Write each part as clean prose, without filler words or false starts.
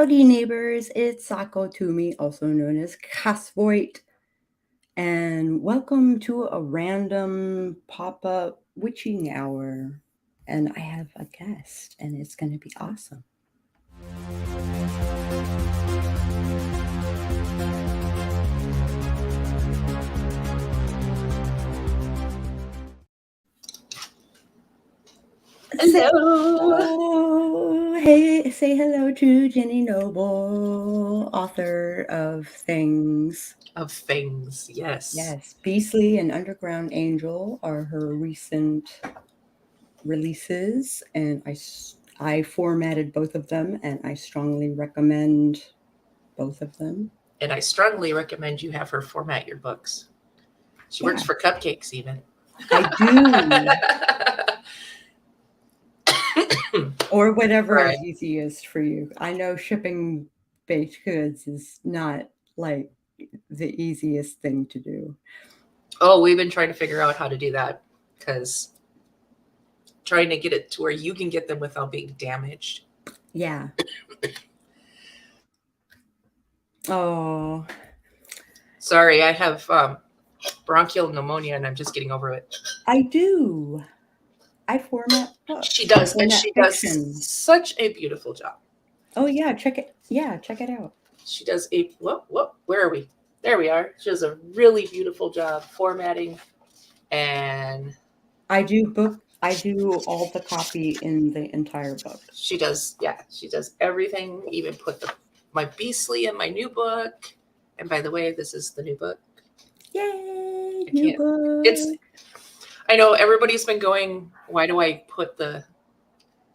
Howdy, neighbors. It's Sako Tumi, also known as Cass Voit, and welcome to a random pop-up witching hour. And I have a guest, and it's going to be awesome. Hello. Hey, say hello to Jenny Noble, author of Things. Yes. Yes, Beastly and Underground Angel are her recent releases, and I formatted both of them, and I strongly recommend both of them. And I strongly recommend you have her format your books. She works for Cupcakes even. I do. Or whatever is easiest for you. I know shipping baked goods is not like the easiest thing to do. Oh, we've been trying to figure out how to do that because trying to get it to where you can get them without being damaged. Yeah. Oh. Sorry, I have bronchial pneumonia and I'm just getting over it. I do. I format books. She does, and she does such a beautiful job. Oh yeah, check it. Yeah, check it out. She does a where are we? There we are. She does a really beautiful job formatting, and I do all the copy in the entire book. She does, yeah. She does everything. Even put my Beastly in my new book. And by the way, this is the new book. Yay! New book. I know everybody's been going, why do I put the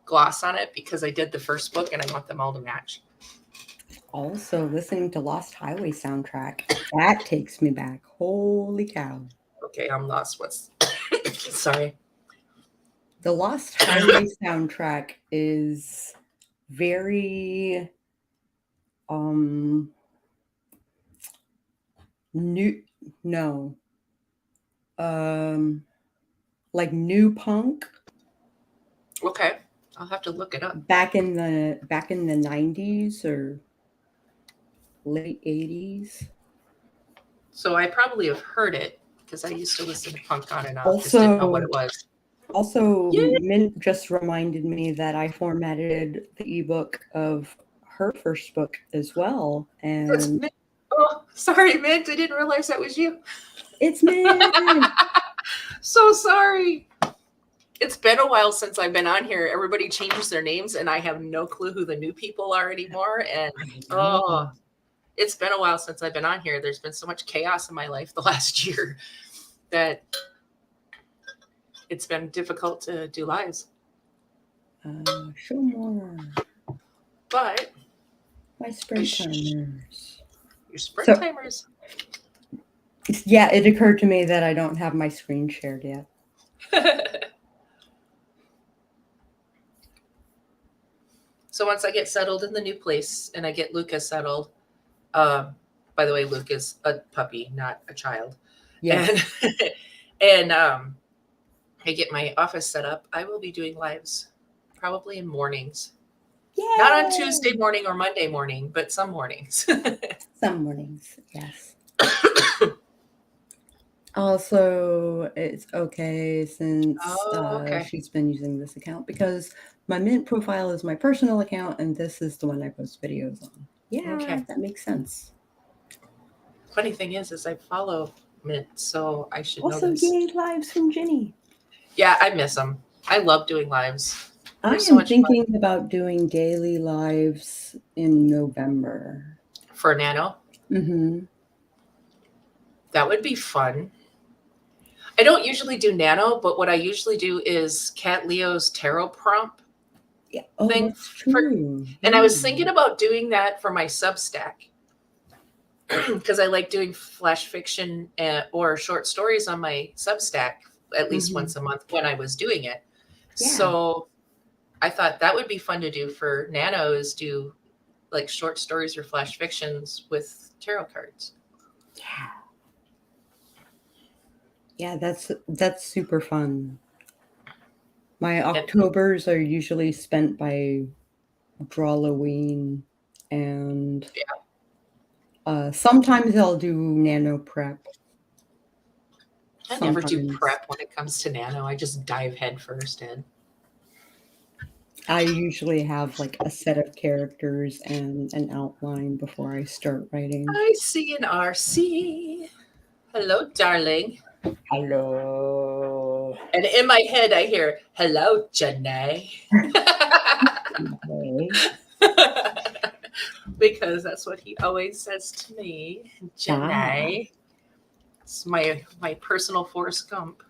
gloss on it? Because I did the first book and I want them all to match. Also, listening to Lost Highway soundtrack, that takes me back. Holy cow. Okay, I'm lost. Sorry. The Lost Highway soundtrack is very like new punk. Okay. I'll have to look it up. Back in the 90s or late 80s. So I probably have heard it because I used to listen to punk on and off. Just didn't know what it was. Also, Mint just reminded me that I formatted the ebook of her first book as well. And oh, sorry, Mint. I didn't realize that was you. It's Mint. So sorry. It's been a while since I've been on here. Everybody changes their names, and I have no clue who the new people are anymore. And it's been a while since I've been on here. There's been so much chaos in my life the last year that it's been difficult to do lives. Show more. But my spring timers. Your spring timers. Yeah, it occurred to me that I don't have my screen shared yet. So once I get settled in the new place and I get Luca settled, by the way, Luke is a puppy, not a child. Yeah. And I get my office set up, I will be doing lives probably in mornings. Yay! Not on Tuesday morning or Monday morning, but some mornings. Some mornings, yes. Also, it's okay since she's been using this account because my Mint profile is my personal account and this is the one I post videos on. Yeah, okay. That makes sense. Funny thing is I follow Mint, so I should also know this. Yay lives from Jinne. Yeah, I miss them. I love doing lives. I am thinking about doing daily lives in November. For Nano? Mm-hmm. That would be fun. I don't usually do Nano, but what I usually do is Cat Leo's tarot prompt thing. That's true. And I was thinking about doing that for my Substack because I like doing flash fiction or short stories on my Substack at least once a month when I was doing it. Yeah. So I thought that would be fun to do for Nano is do like short stories or flash fictions with tarot cards. Yeah, that's super fun. My Octobers are usually spent by Drawloween. and sometimes I'll do nano prep. I never do prep when it comes to nano. I just dive headfirst in. I usually have like a set of characters and an outline before I start writing. I see an RC. Hello, darling. Hello. And in my head, I hear, hello, Jinne. Because that's what he always says to me. Jinne. It's my personal Forrest Gump.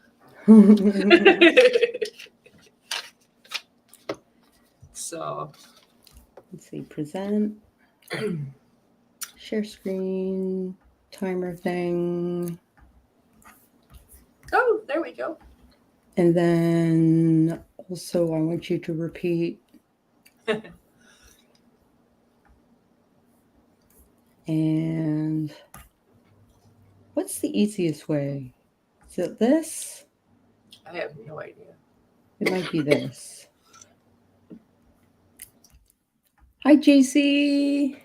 So let's see, present, share screen, timer thing. Oh, there we go. And then also I want you to repeat. And what's the easiest way? Is it this? I have no idea. It might be this. Hi, JC.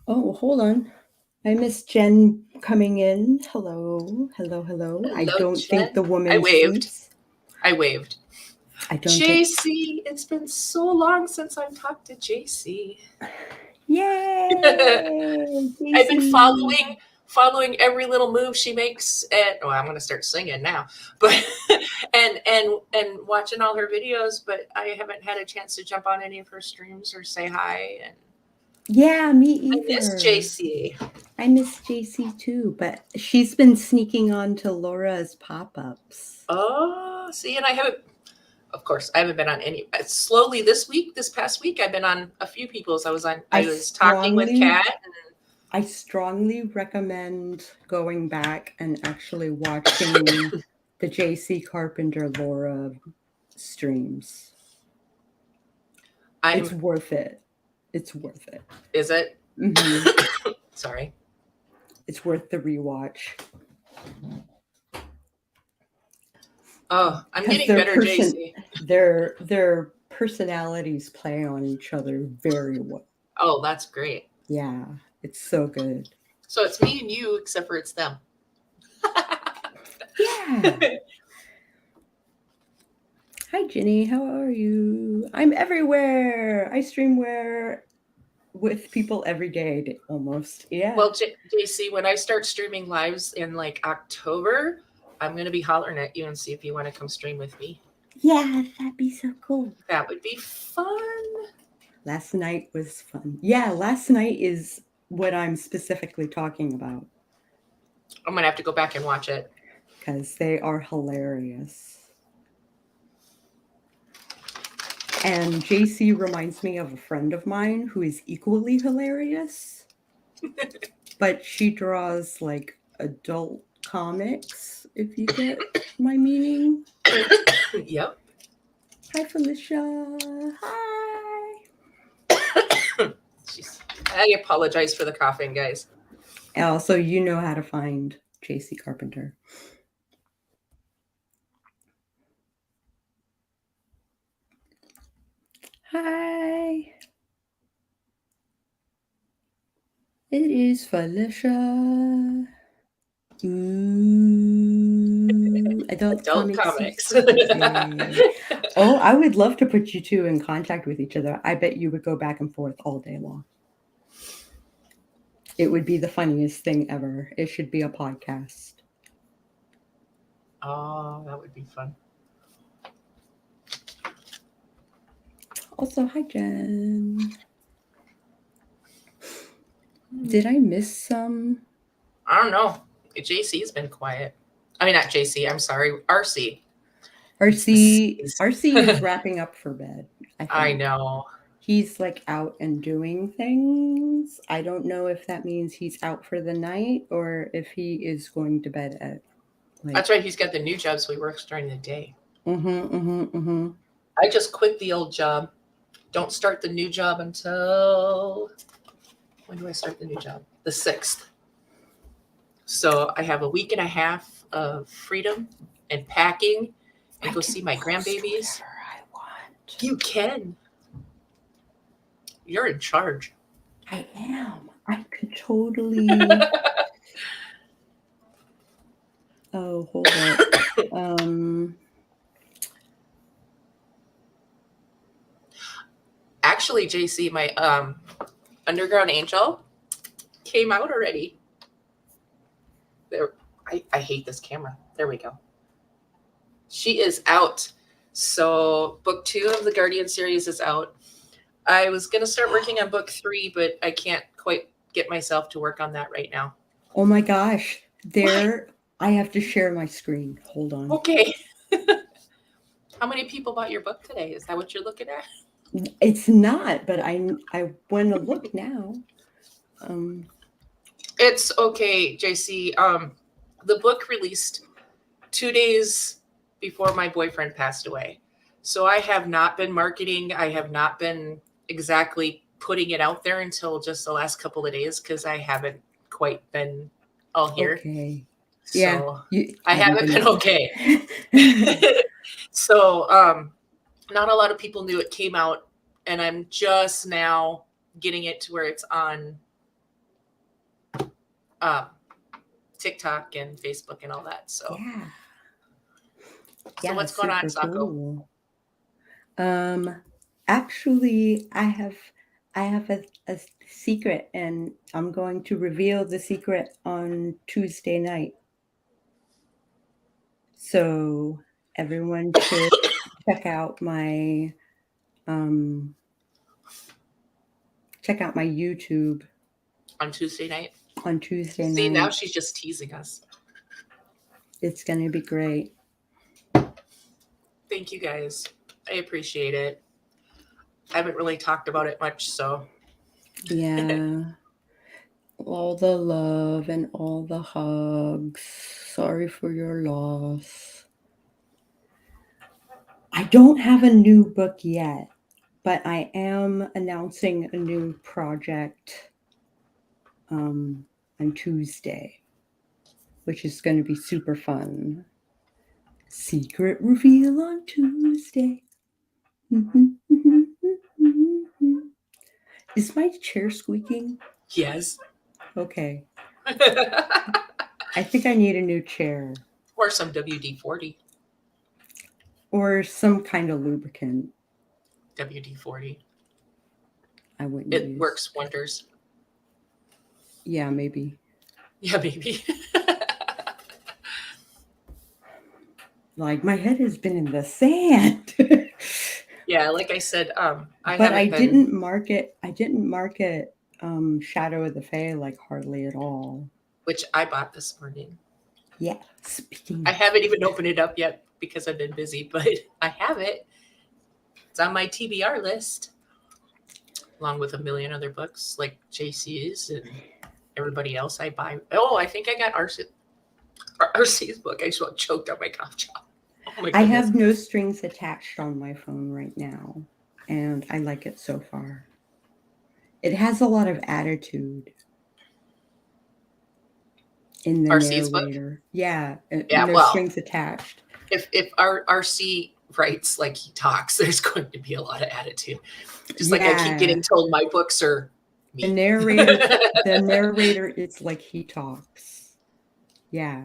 Oh, hold on. I miss Jen coming in. Hello. I don't Jen. think the woman I waved. sleeps. I waved. I don't JC, it's been so long since I've talked to JC. Yay! I've been following every little move she makes, and I'm going to start singing now, but and watching all her videos. But I haven't had a chance to jump on any of her streams or say hi. And yeah, me either. I miss JC. I miss JC too, but she's been sneaking on to Laura's pop-ups. Oh, see, and I haven't. Of course, I haven't been on any. Slowly this past week, I've been on a few people's. I was talking with Kat. I strongly recommend going back and actually watching the JC Carpenter Laura streams. It's worth it. It's worth it. Is it? Mm-hmm. Sorry. It's worth the rewatch. Oh, I'm getting better, JC. Their personalities play on each other very well. Oh, that's great. Yeah, it's so good. So it's me and you, except for it's them. Yeah. Hi, Ginny. How are you? I'm everywhere. I stream with people every day, almost. Yeah. Well, JC, when I start streaming lives in like October, I'm going to be hollering at you and see if you want to come stream with me. Yeah, that'd be so cool. That would be fun. Last night was fun. Yeah, last night is what I'm specifically talking about. I'm going to have to go back and watch it. Because they are hilarious. And JC reminds me of a friend of mine who is equally hilarious. But she draws like adult comics, if you get my meaning. Yep. Hi, Felicia. Hi. Jeez. I apologize for the coughing, guys. Also, you know how to find JC Carpenter. Hi. It is Felicia. Ooh, adult comics. Oh, I would love to put you two in contact with each other. I bet you would go back and forth all day long. It would be the funniest thing ever. It should be a podcast. Oh, that would be fun. Also, hi, Jen. Did I miss some? I don't know. JC's been quiet. I mean, not JC. I'm sorry. RC. RC is wrapping up for bed. I know. He's like out and doing things. I don't know if that means he's out for the night or if he is going to bed at. That's right. He's got the new job, so he works during the day. I just quit the old job. Don't start the new job until, when do I start the new job? The 6th. So I have a week and a half of freedom and packing and go see my grandbabies. I want. You can. You're in charge. I am. I could totally. Oh, hold up. Actually, JC, my Underground Angel came out already. There, I hate this camera. There we go. She is out. So book 2 of the Guardian series is out. I was gonna start working on book 3, but I can't quite get myself to work on that right now. Oh my gosh. There, I have to share my screen. Hold on. Okay. How many people bought your book today? Is that what you're looking at? It's not, but I want to look now. It's okay, JC. The book released 2 days before my boyfriend passed away. So I have not been marketing. I have not been exactly putting it out there until just the last couple of days because I haven't quite been all here. Okay. So yeah, I haven't been okay. So not a lot of people knew it came out, and I'm just now getting it to where it's on TikTok and Facebook and all that. So yeah. So what's going on, Sako? Cool. Actually, I have a secret, and I'm going to reveal the secret on Tuesday night. So everyone should check out my YouTube on Tuesday night. See, now she's just teasing us. It's going to be great. Thank you guys. I appreciate it. I haven't really talked about it much, so. Yeah. All the love and all the hugs. Sorry for your loss. I don't have a new book yet, but I am announcing a new project on Tuesday, which is going to be super fun. Secret reveal on Tuesday. Is my chair squeaking? Yes. Okay. I think I need a new chair. Or some WD-40. Or some kind of lubricant. WD-40. I wouldn't It use. works wonders. Yeah, maybe. Yeah, maybe. Like, my head has been in the sand. Yeah, like I said, I didn't market Shadow of the Fae like hardly at all. Which I bought this morning. Yeah, speaking. I haven't even opened it up yet because I've been busy, but I have it. It's on my TBR list, along with a million other books like JC's and everybody else I buy. Oh, I think I got RC's book. I just got choked on my cough drop. Oh my goodness. I have No Strings Attached on my phone right now, and I like it so far. It has a lot of attitude in the RC's narrator. book? Yeah, No Strings Attached. If our RC writes like he talks, there's going to be a lot of attitude. Just like I keep getting told my books are me. The narrator is like he talks. Yeah.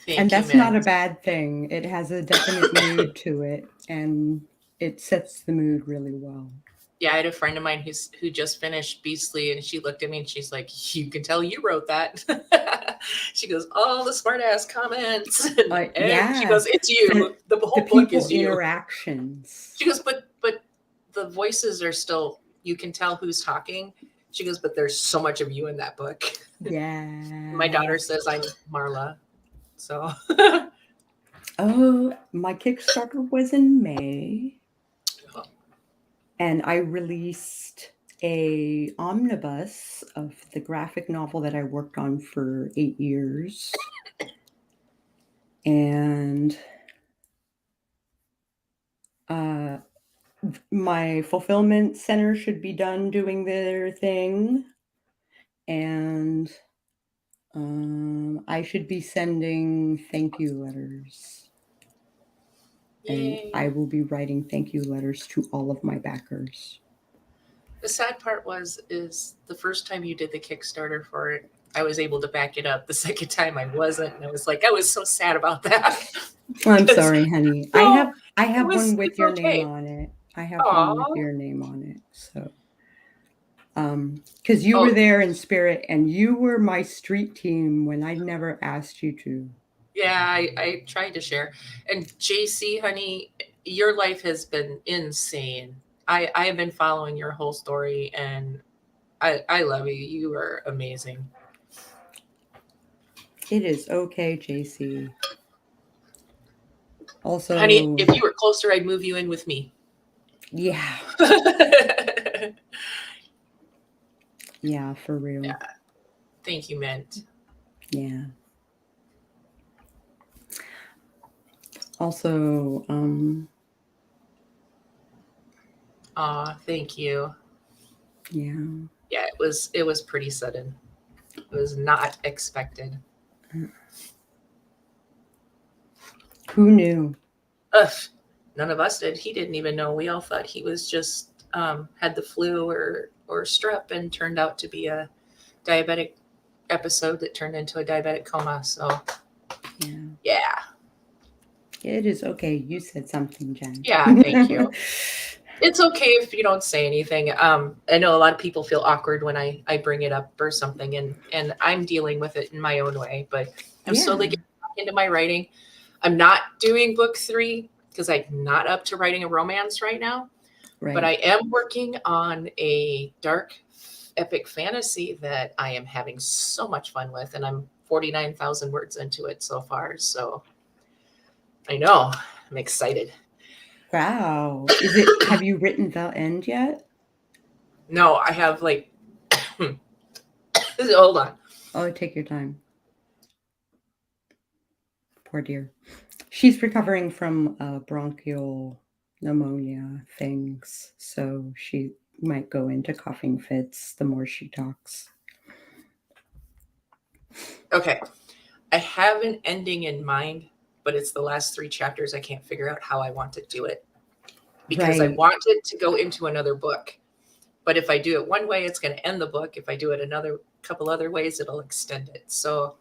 And that's not a bad thing. It has a definite mood to it, and it sets the mood really well. Yeah, I had a friend of mine who just finished Beastly, and she looked at me and she's like, "You can tell you wrote that." She goes, "All the smart ass comments." And she goes, "It's you. The whole book is you." Interactions. She goes, "But the voices are still. You can tell who's talking." She goes, "But there's so much of you in that book." Yeah. My daughter says I'm Marla. So. Oh, my Kickstarter was in May. And I released a omnibus of the graphic novel that I worked on for 8 years. And my fulfillment center should be done doing their thing. And I should be sending thank you letters. And I will be writing thank you letters to all of my backers. The sad part is the first time you did the Kickstarter for it, I was able to back it up. The second time I wasn't, and I was so sad about that. I'm sorry, honey. No, I have one with it's your okay. name on it. I have one with your name on it. So because you were there in spirit and you were my street team when I never asked you to. Yeah, I tried to share. And JC, honey, your life has been insane. I have been following your whole story, and I love you. You are amazing. It is okay, JC. Also, honey, if you were closer, I'd move you in with me. Yeah. Yeah, for real. Yeah. Thank you, Mint. Yeah. Also, thank you. Yeah. Yeah, it was pretty sudden. It was not expected. Who knew? Ugh, none of us did. He didn't even know. We all thought he was just had the flu or strep, and turned out to be a diabetic episode that turned into a diabetic coma. So yeah. It is okay. You said something, Jen. Yeah, thank you. It's okay if you don't say anything. I know a lot of people feel awkward when I bring it up or something, and I'm dealing with it in my own way, but I'm slowly getting back into my writing. I'm not doing book 3 because I'm not up to writing a romance right now, but I am working on a dark epic fantasy that I am having so much fun with, and I'm 49,000 words into it so far. So I know I'm excited. Wow. Have you written the end yet? No, I have like, hold on. Oh, take your time. Poor dear. She's recovering from bronchial pneumonia things, so she might go into coughing fits the more she talks. Okay. I have an ending in mind, but it's the last 3 chapters. I can't figure out how I want to do it because I want it to go into another book. But if I do it one way, it's going to end the book. If I do it another couple other ways, it'll extend it. So,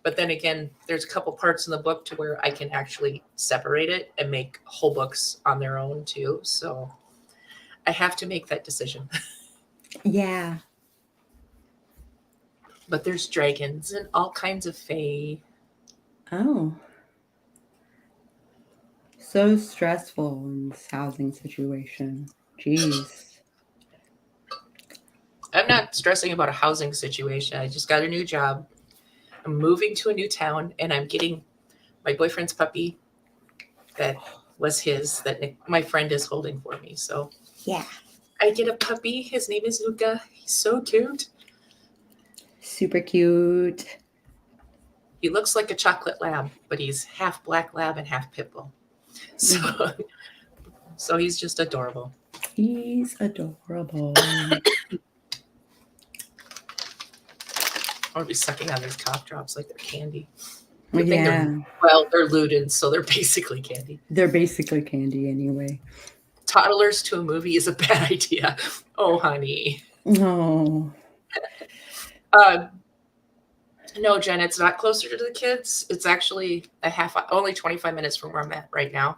but then again, there's a couple parts in the book to where I can actually separate it and make whole books on their own too. So I have to make that decision. Yeah. But there's dragons and all kinds of fae. Oh. So stressful in this housing situation. Jeez. I'm not stressing about a housing situation. I just got a new job. I'm moving to a new town, and I'm getting my boyfriend's puppy that was his, that my friend is holding for me. So yeah, I get a puppy. His name is Luca. He's so cute. Super cute. He looks like a chocolate lab, but he's half black lab and half pit bull. So he's just adorable. He's adorable. I'll be sucking on these cough drops like they're candy. Yeah. They're Ludens, so they're basically candy. They're basically candy anyway. Toddlers to a movie is a bad idea. Oh, honey. No. No, Jen, it's not closer to the kids. It's actually only 25 minutes from where I'm at right now.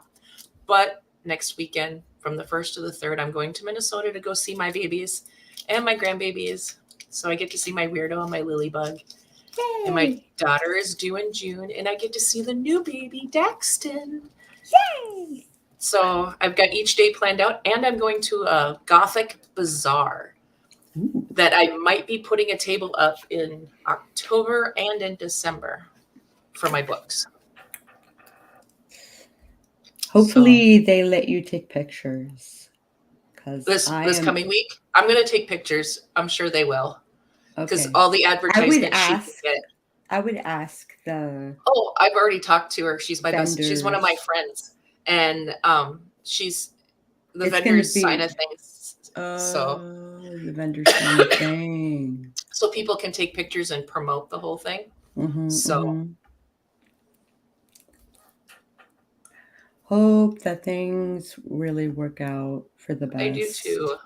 But next weekend, from the 1st to the 3rd, I'm going to Minnesota to go see my babies and my grandbabies. So I get to see my weirdo and my lilybug. Yay. And my daughter is due in June, and I get to see the new baby, Daxton. Yay! So I've got each day planned out, and I'm going to a Gothic bazaar. Ooh. That I might be putting a table up in October and in December for my books. Hopefully they let you take pictures. This coming week, I'm going to take pictures. I'm sure they will. Because all the advertisements she can get. I would ask the... Oh, I've already talked to her. She's my best. She's one of my friends. And she's the vendors sign a thing. So the vendors sign a thing. So people can take pictures and promote the whole thing. hope that things really work out for the best. I do too.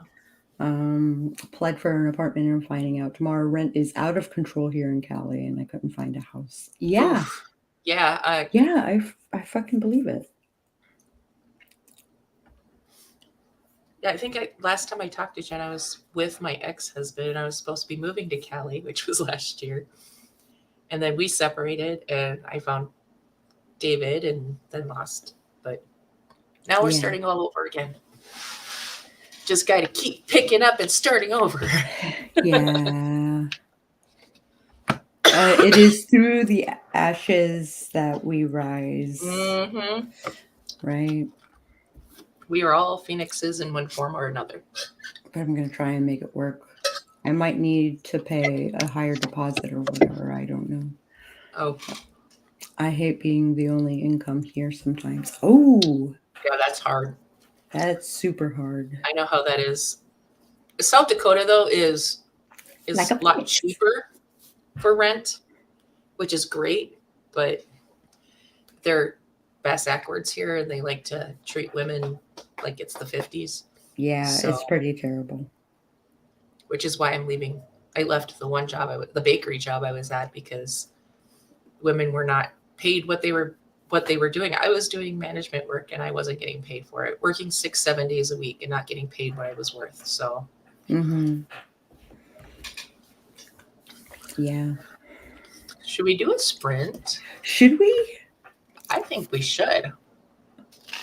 Applied for an apartment and I'm finding out tomorrow rent is out of control here in Cali and I couldn't find a house. Yeah. Oof. Yeah. I fucking believe it. Yeah, I think last time I talked to Jen, I was with my ex-husband and I was supposed to be moving to Cali, which was last year. And then we separated and I found David and then lost. But now we're starting all over again. Just got to keep picking up and starting over. Yeah. It is through the ashes that we rise. Mm-hmm. Right? We are all phoenixes in one form or another. But I'm going to try and make it work. I might need to pay a higher deposit or whatever. I don't know. Oh. I hate being the only income here sometimes. Oh. Yeah, that's hard. That's super hard. I know how that is. South Dakota, though, is like a lot cheaper for rent, which is great, but they're backwards here and they like to treat women like it's the 50s. Yeah, so, it's pretty terrible. Which is why I'm leaving. I left the one job, the bakery job I was at, because women were not paid what they were doing. I was doing management work and I wasn't getting paid for it. Working 6-7 days a week and not getting paid what I was worth. So. Mm-hmm. Yeah. Should we do a sprint? Should we? I think we should.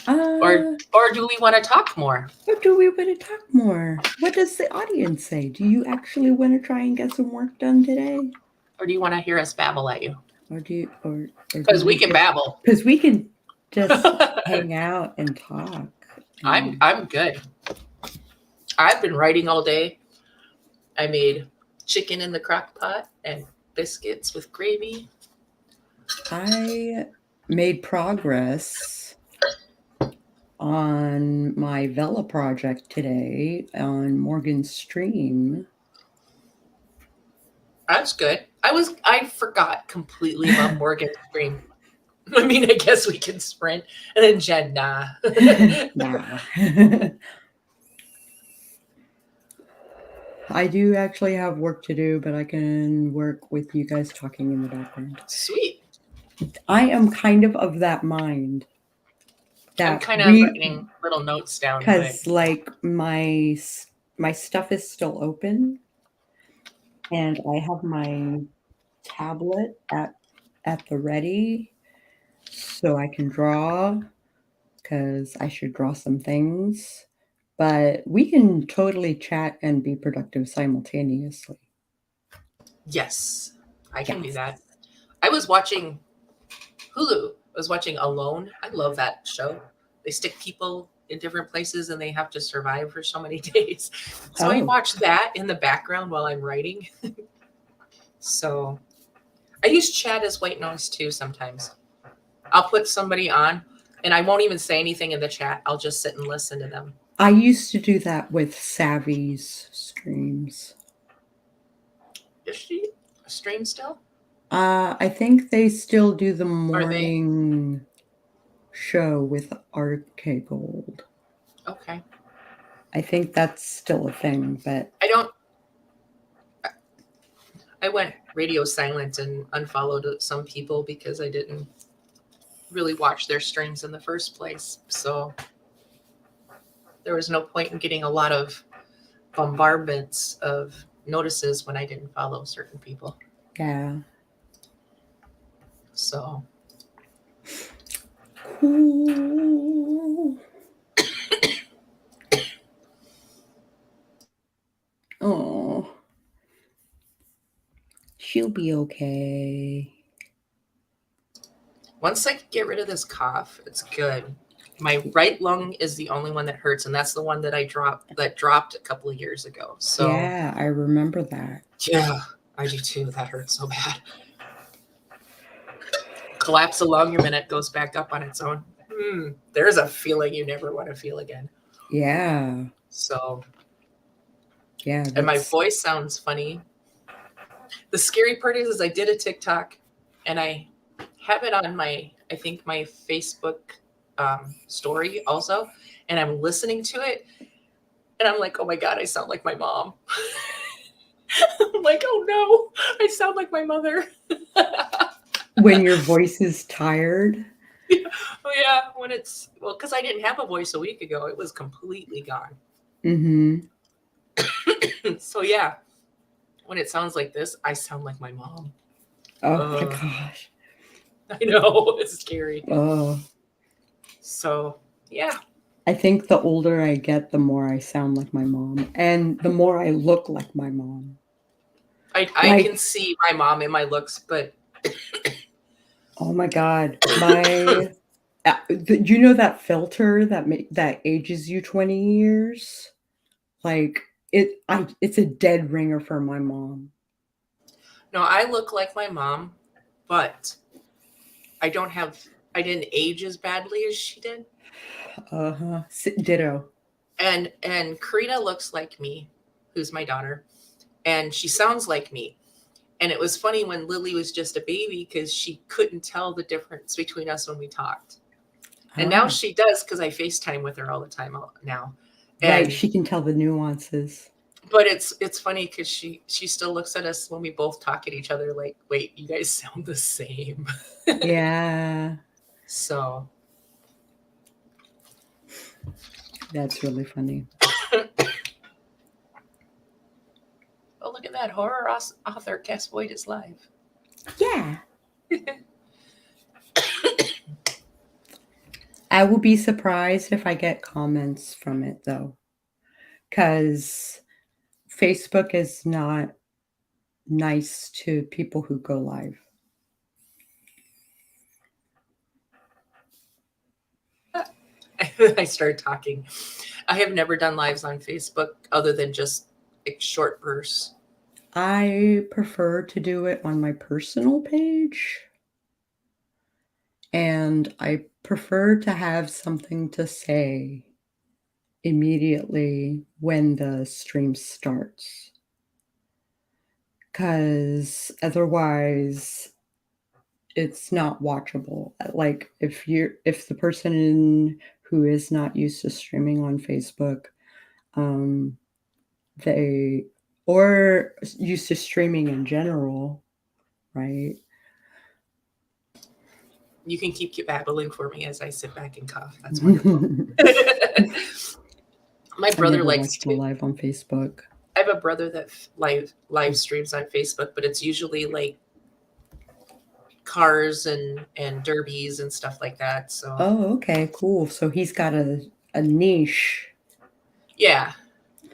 Or do we want to talk more? Or do we want to talk more? What does the audience say? Do you actually want to try and get some work done today? Or do you want to hear us babble at you? Or do you, or because we can babble. Because we can just hang out and talk. I'm good. I've been writing all day. I made chicken in the crock pot and biscuits with gravy. I made progress on my Vela project today on Morgan's stream. That's good. I forgot completely about Morgan's stream. I mean, I guess we can sprint. And then Jen, nah. Nah. I do actually have work to do, but I can work with you guys talking in the background. Sweet. I am kind of that mind. I'm kind of writing little notes down. Because, like, my stuff is still open. And I have my tablet at the ready so I can draw, because I should draw some things. But we can totally chat and be productive simultaneously. Yes, I can do that. I was watching Hulu. I was watching Alone. I love that show. They stick people in different places and they have to survive for so many days. So I watch that in the background while I'm writing. So I use chat as white noise too sometimes. I'll put somebody on and I won't even say anything in the chat. I'll just sit and listen to them. I used to do that with Savvy's streams. Is she a stream still? I think they still do the morning show with RK Gold. Okay. I think that's still a thing, but I went radio silent and unfollowed some people because I didn't really watch their streams in the first place. So there was no point in getting a lot of bombardments of notices when I didn't follow certain people. Yeah. So. Cool. Oh. She'll be okay. Once I get rid of this cough, it's good. My right lung is the only one that hurts, and that's the one that I dropped a couple of years ago. So yeah, I remember that. Yeah, I do too. That hurts so bad. Collapse a lung, your minute goes back up on its own. There's a feeling you never want to feel again. Yeah. So. Yeah. And my voice sounds funny. The scary part is I did a TikTok, and I have it on my Facebook story also, and I'm listening to it, and I'm like, oh my God, I sound like my mom. I'm like, oh no, I sound like my mother. When your voice is tired. Oh yeah, when it's because I didn't have a voice a week ago. It was completely gone. Mm-hmm. So yeah, when it sounds like this, I sound like my mom. Oh my gosh. I know, it's scary. Oh. So yeah. I think the older I get, the more I sound like my mom, and the more I look like my mom. I can see my mom in my looks, but oh my God, my you know that filter that ages you 20 years? Like it's a dead ringer for my mom. no, I look like my mom, but I didn't age as badly as she did. Uh-huh. Ditto. And Karina looks like me, who's my daughter, and she sounds like me. And it was funny when Lily was just a baby because she couldn't tell the difference between us when we talked. And now she does because I FaceTime with her all the time now. Right, And she can tell the nuances. but it's funny because she still looks at us when we both talk at each other like, wait, you guys sound the same. Yeah. So That's really funny. oh, look at that. Horror author Cass Voit is live. Yeah. I will be surprised if I get comments from it though, because Facebook is not nice to people who go live. I started talking. I have never done lives on Facebook other than just like short bursts. I prefer to do it on my personal page. And I prefer to have something to say immediately when the stream starts. Because otherwise, it's not watchable. Like if the person who is not used to streaming on Facebook, they or used to streaming in general, right? You can keep babbling for me as I sit back and cough. That's wonderful. My brother likes to live on Facebook. I have a brother that live streams on Facebook, but it's usually like cars and derbies and stuff like that. So oh, okay, cool. So he's got a niche. Yeah.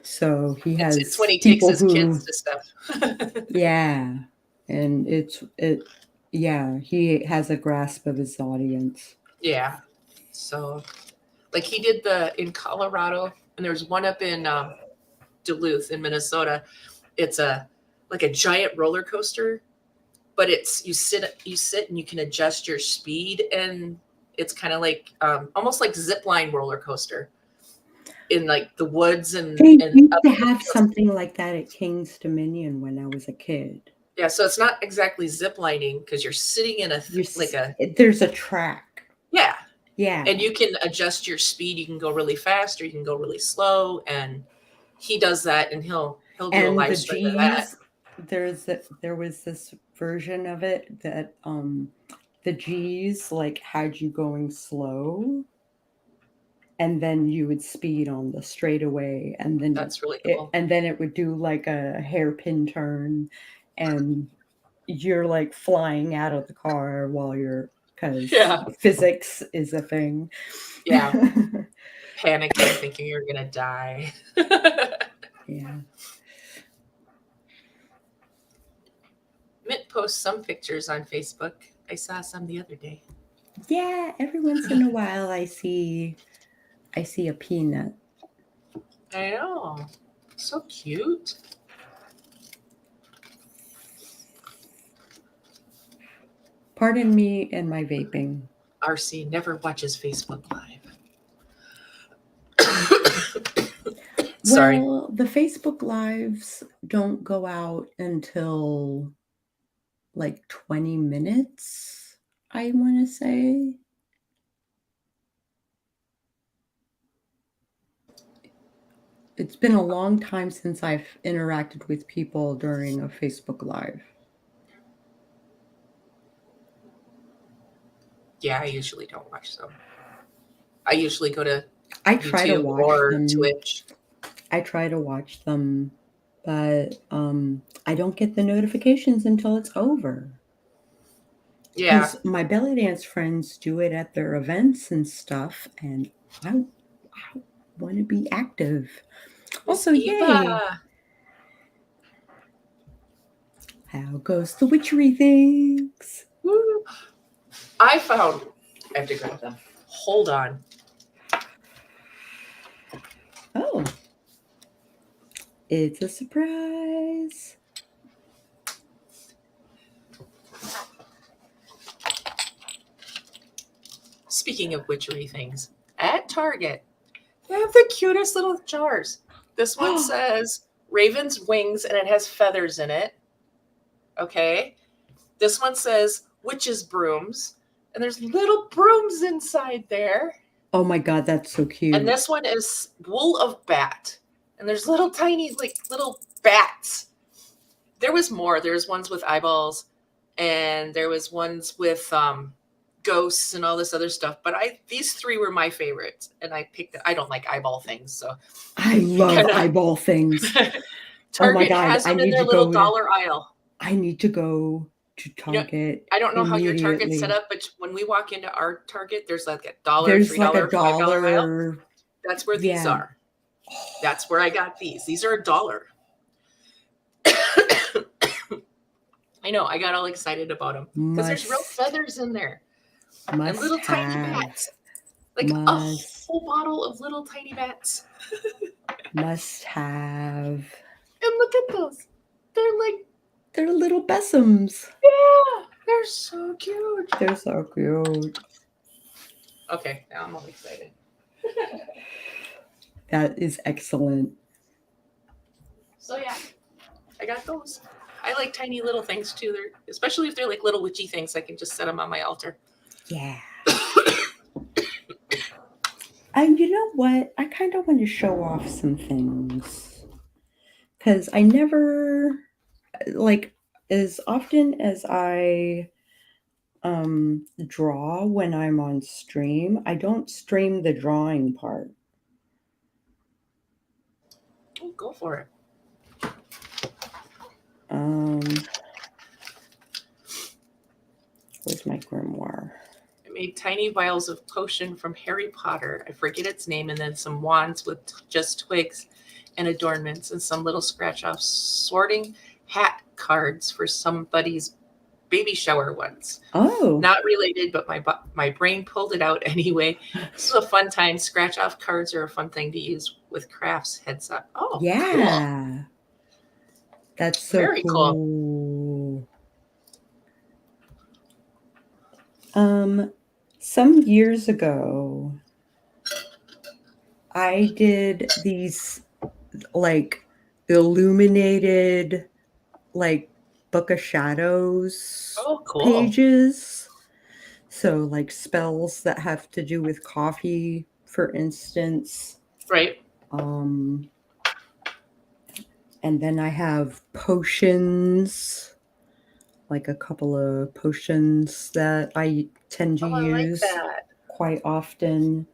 So he has it's when he takes his kids to stuff. yeah. And yeah, he has a grasp of his audience. Yeah. So like he did in Colorado, and there's one up in Duluth in Minnesota. It's like a giant roller coaster, but you sit and you can adjust your speed, and it's kind of like almost like zip line roller coaster in like the woods and They used to have something like that at King's Dominion when I was a kid. Yeah, so it's not exactly zip lining because you're sitting in there's a track. Yeah. Yeah. And you can adjust your speed. You can go really fast or you can go really slow. And he does that, and he'll do a live stream of that. There was this version of it that the G's like had you going slow, and then you would speed on the straightaway, and then that's really cool. And then it would do like a hairpin turn, and you're like flying out of the car while you're because physics is a thing. Yeah. Panicking, thinking you're gonna die. Yeah. Mitt posts some pictures on Facebook. I saw some the other day. Yeah, every once in a while I see a peanut. I know. So cute. Pardon me and my vaping. RC never watches Facebook Live. Sorry. Well, the Facebook Lives don't go out until like 20 minutes, I want to say. It's been a long time since I've interacted with people during a Facebook Live. Yeah, I usually don't watch them. I usually go to I try to YouTube watch or them. Twitch. I try to watch them, but I don't get the notifications until it's over. Yeah. Because my belly dance friends do it at their events and stuff, and I want to be active. Miss Also, Eva. yay! How goes the witchery things? Woo. I have to grab them. Hold on. Oh, it's a surprise. Speaking of witchery things, at Target, they have the cutest little jars. This one says Raven's Wings and it has feathers in it. Okay. This one says Witch's Brooms and there's little brooms inside there. Oh my god, that's so cute. And this one is Wool of Bat. And there's little tiny, like, little bats. There was more. There's ones with eyeballs and there was ones with ghosts and all this other stuff. But these three were my favorites. And I picked it. I don't like eyeball things. So I love eyeball things. Target oh my god, has them in their little dollar aisle. I need to go to Target. I don't know how your Target's set up, but when we walk into our Target, there's like $1, there's $3, like a $5 aisle. That's where these are. That's where I got these. These are $1. I know. I got all excited about them because there's real feathers in there and little tiny bats, like a whole bottle of little tiny bats. Must have. And look at those. They're little besoms. Yeah, they're so cute. They're so cute. Okay, now I'm all excited. That is excellent. So yeah, I got those. I like tiny little things too. Especially if they're like little witchy things, I can just set them on my altar. Yeah. And you know what? I kind of want to show off some things. Because I never, like, as often as I draw when I'm on stream, I don't stream the drawing part. Oh, go for it. Where's my grimoire? I made tiny vials of potion from Harry Potter. I forget its name, and then some wands with just twigs and adornments, and some little scratch-off sorting hat cards for somebody's baby shower ones. Oh. Not related, but my brain pulled it out anyway. This is a fun time. Scratch-off cards are a fun thing to use with crafts. Heads up. Oh, yeah. Cool. That's so very cool. Some years ago, I did these like illuminated like Book of Shadows pages. So like spells that have to do with coffee, for instance. Right. And then I have potions, like a couple of potions that I tend to use quite often.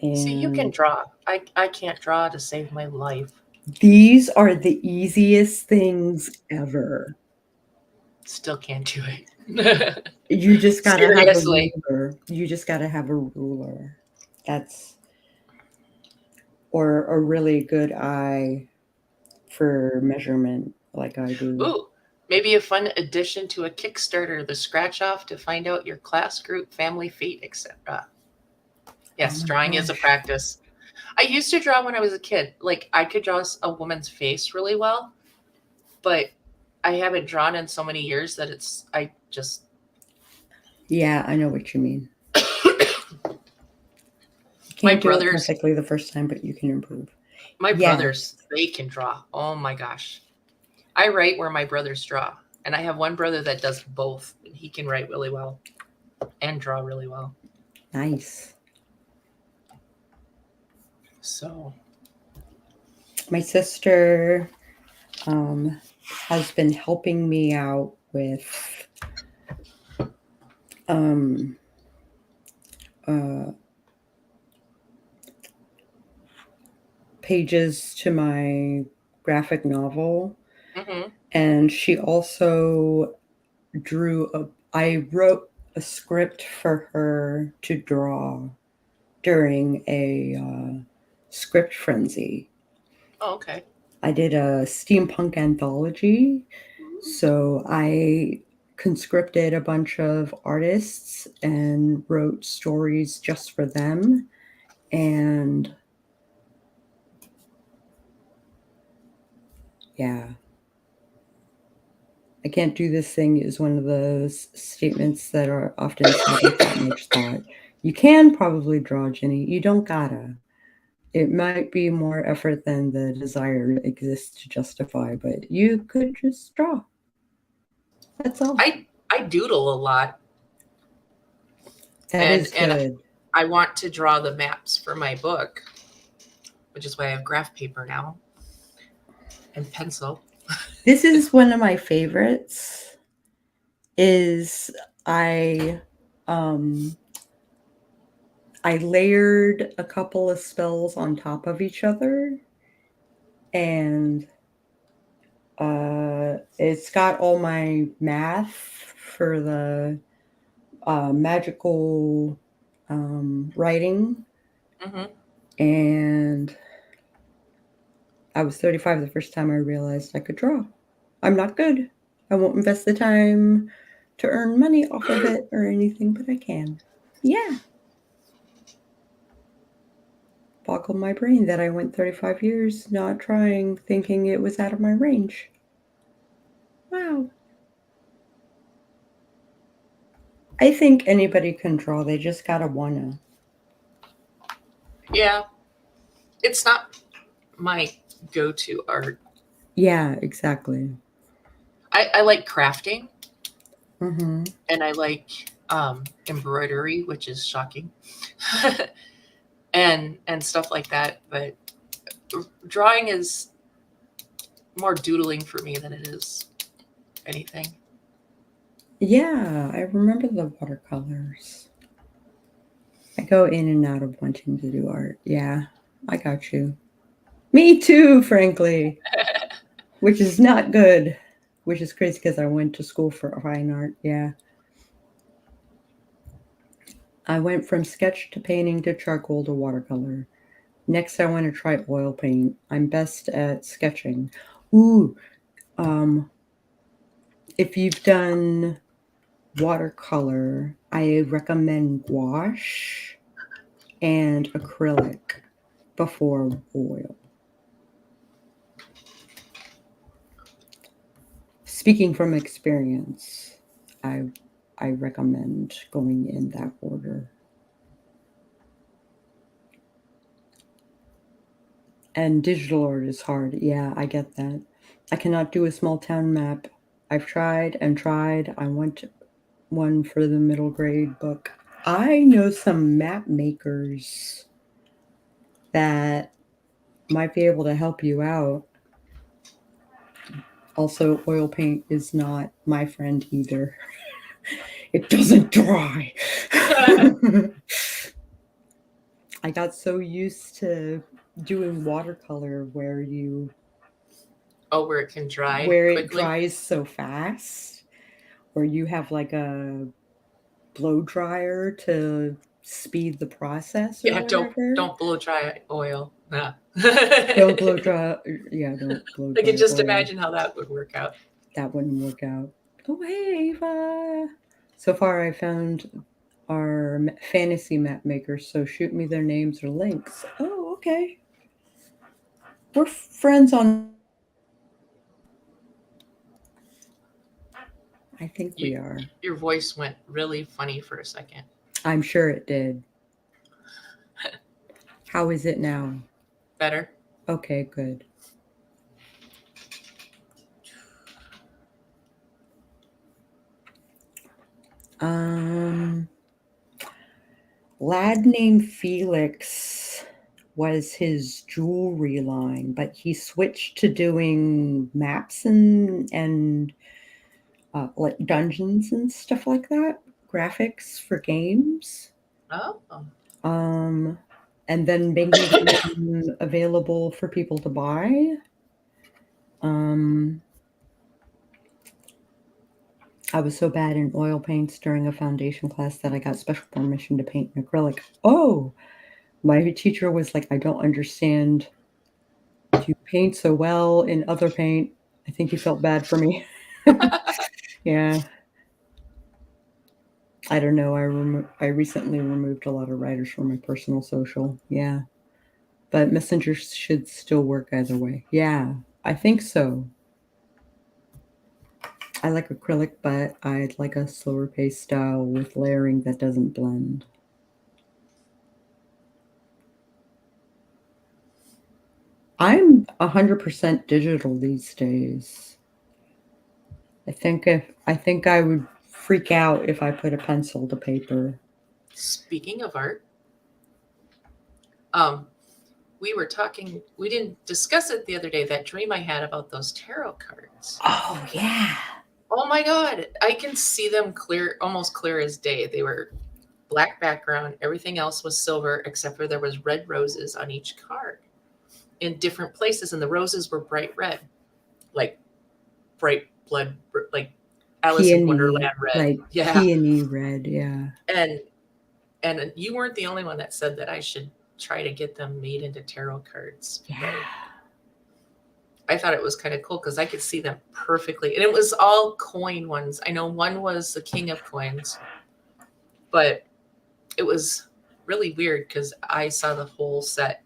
And see, you can draw. I can't draw to save my life. These are the easiest things ever. Still can't do it. You just gotta have a ruler. You just gotta have a ruler. That's or a really good eye for measurement, like I do. Ooh, maybe a fun addition to a Kickstarter: the scratch off to find out your class, group, family fate, etc. Yes, drawing is a practice. I used to draw when I was a kid. Like I could draw a woman's face really well, but I haven't drawn in so many years that I just. Yeah, I know what you mean. My brothers perfectly the first time, but you can improve. My brothers, they can draw. Oh my gosh. I write where my brothers draw. And I have one brother that does both. And he can write really well and draw really well. Nice. So My sister has been helping me out with pages to my graphic novel. Mm-hmm. And she also I wrote a script for her to draw during a script frenzy. Oh, okay. I did a steampunk anthology. So I conscripted a bunch of artists and wrote stories just for them. And yeah, I can't do this thing is one of those statements that are often said without much thought. You can probably draw, Jenny. You don't gotta. It might be more effort than the desire exists to justify, but you could just draw. That's all. I doodle a lot, That is and good. I want to draw the maps for my book, which is why I have graph paper now and pencil. This is one of my favorites. Is I um I layered a couple of spells on top of each other, and it's got all my math for the magical writing, Mm-hmm. and I was 35 the first time I realized I could draw. I'm not good. I won't invest the time to earn money off of it or anything, but I can. Yeah. Boggled my brain that I went 35 years not trying, thinking it was out of my range. Wow. I think anybody can draw. They just gotta wanna. Yeah, it's not my go-to art. Yeah, exactly. I like crafting, Mm-hmm. and I like embroidery, which is shocking, and stuff like that. But drawing is more doodling for me than it is anything. Yeah, I remember the watercolors. I go in and out of wanting to do art. Yeah, I got you. Me too, frankly, which is not good, which is crazy because I went to school for fine art. Yeah. I went from sketch to painting to charcoal to watercolor. Next, I want to try oil paint. I'm best at sketching. Ooh, if you've done watercolor, I recommend gouache and acrylic before oil. Speaking from experience, I recommend going in that order. And digital art is hard. Yeah, I get that. I cannot do a small town map. I've tried and tried. I want one for the middle grade book. I know some map makers that might be able to help you out. Also, oil paint is not my friend either. It doesn't dry. I got so used to doing watercolor where Where it can dry where it quickly. dries so fast, where you have like a blow dryer to speed the process or Yeah, whatever. don't blow dry oil. Nah. Don't blow dry. Yeah, don't blow I can dry just oil. imagine how that would work out. That wouldn't work out. Oh, hey, Ava. So far, I found our fantasy map makers, so shoot me their names or links. Oh, okay. We're friends on. I think we are. Your voice went really funny for a second. I'm sure it did. How is it now? Better? Okay, good. Lad named Felix was his jewelry line, but he switched to doing maps and like dungeons and stuff like that, graphics for games. Oh. And then making them available for people to buy. I was so bad in oil paints during a foundation class that I got special permission to paint in acrylic. Oh, my teacher was like, I don't understand. You paint so well in other paint. I think he felt bad for me. Yeah. I don't know. I recently removed a lot of writers from my personal social. Yeah. But Messenger should still work either way. Yeah, I think so. I like acrylic, but I'd like a slower pace style with layering that doesn't blend. I'm 100% digital these days. I think I would freak out if I put a pencil to paper. Speaking of art, we were talking, we didn't discuss it the other day, that dream I had about those tarot cards. Oh, yeah. Oh my God. I can see them clear, almost clear as day. They were black background. Everything else was silver, except for there was red roses on each card in different places. And the roses were bright red, like bright blood, like Alice in Peony, Wonderland red. like Yeah. peony red, yeah. And you weren't the only one that said that I should try to get them made into tarot cards. Yeah. I thought it was kind of cool because I could see them perfectly. And it was all coin ones. I know one was the king of coins, but it was really weird because I saw the whole set.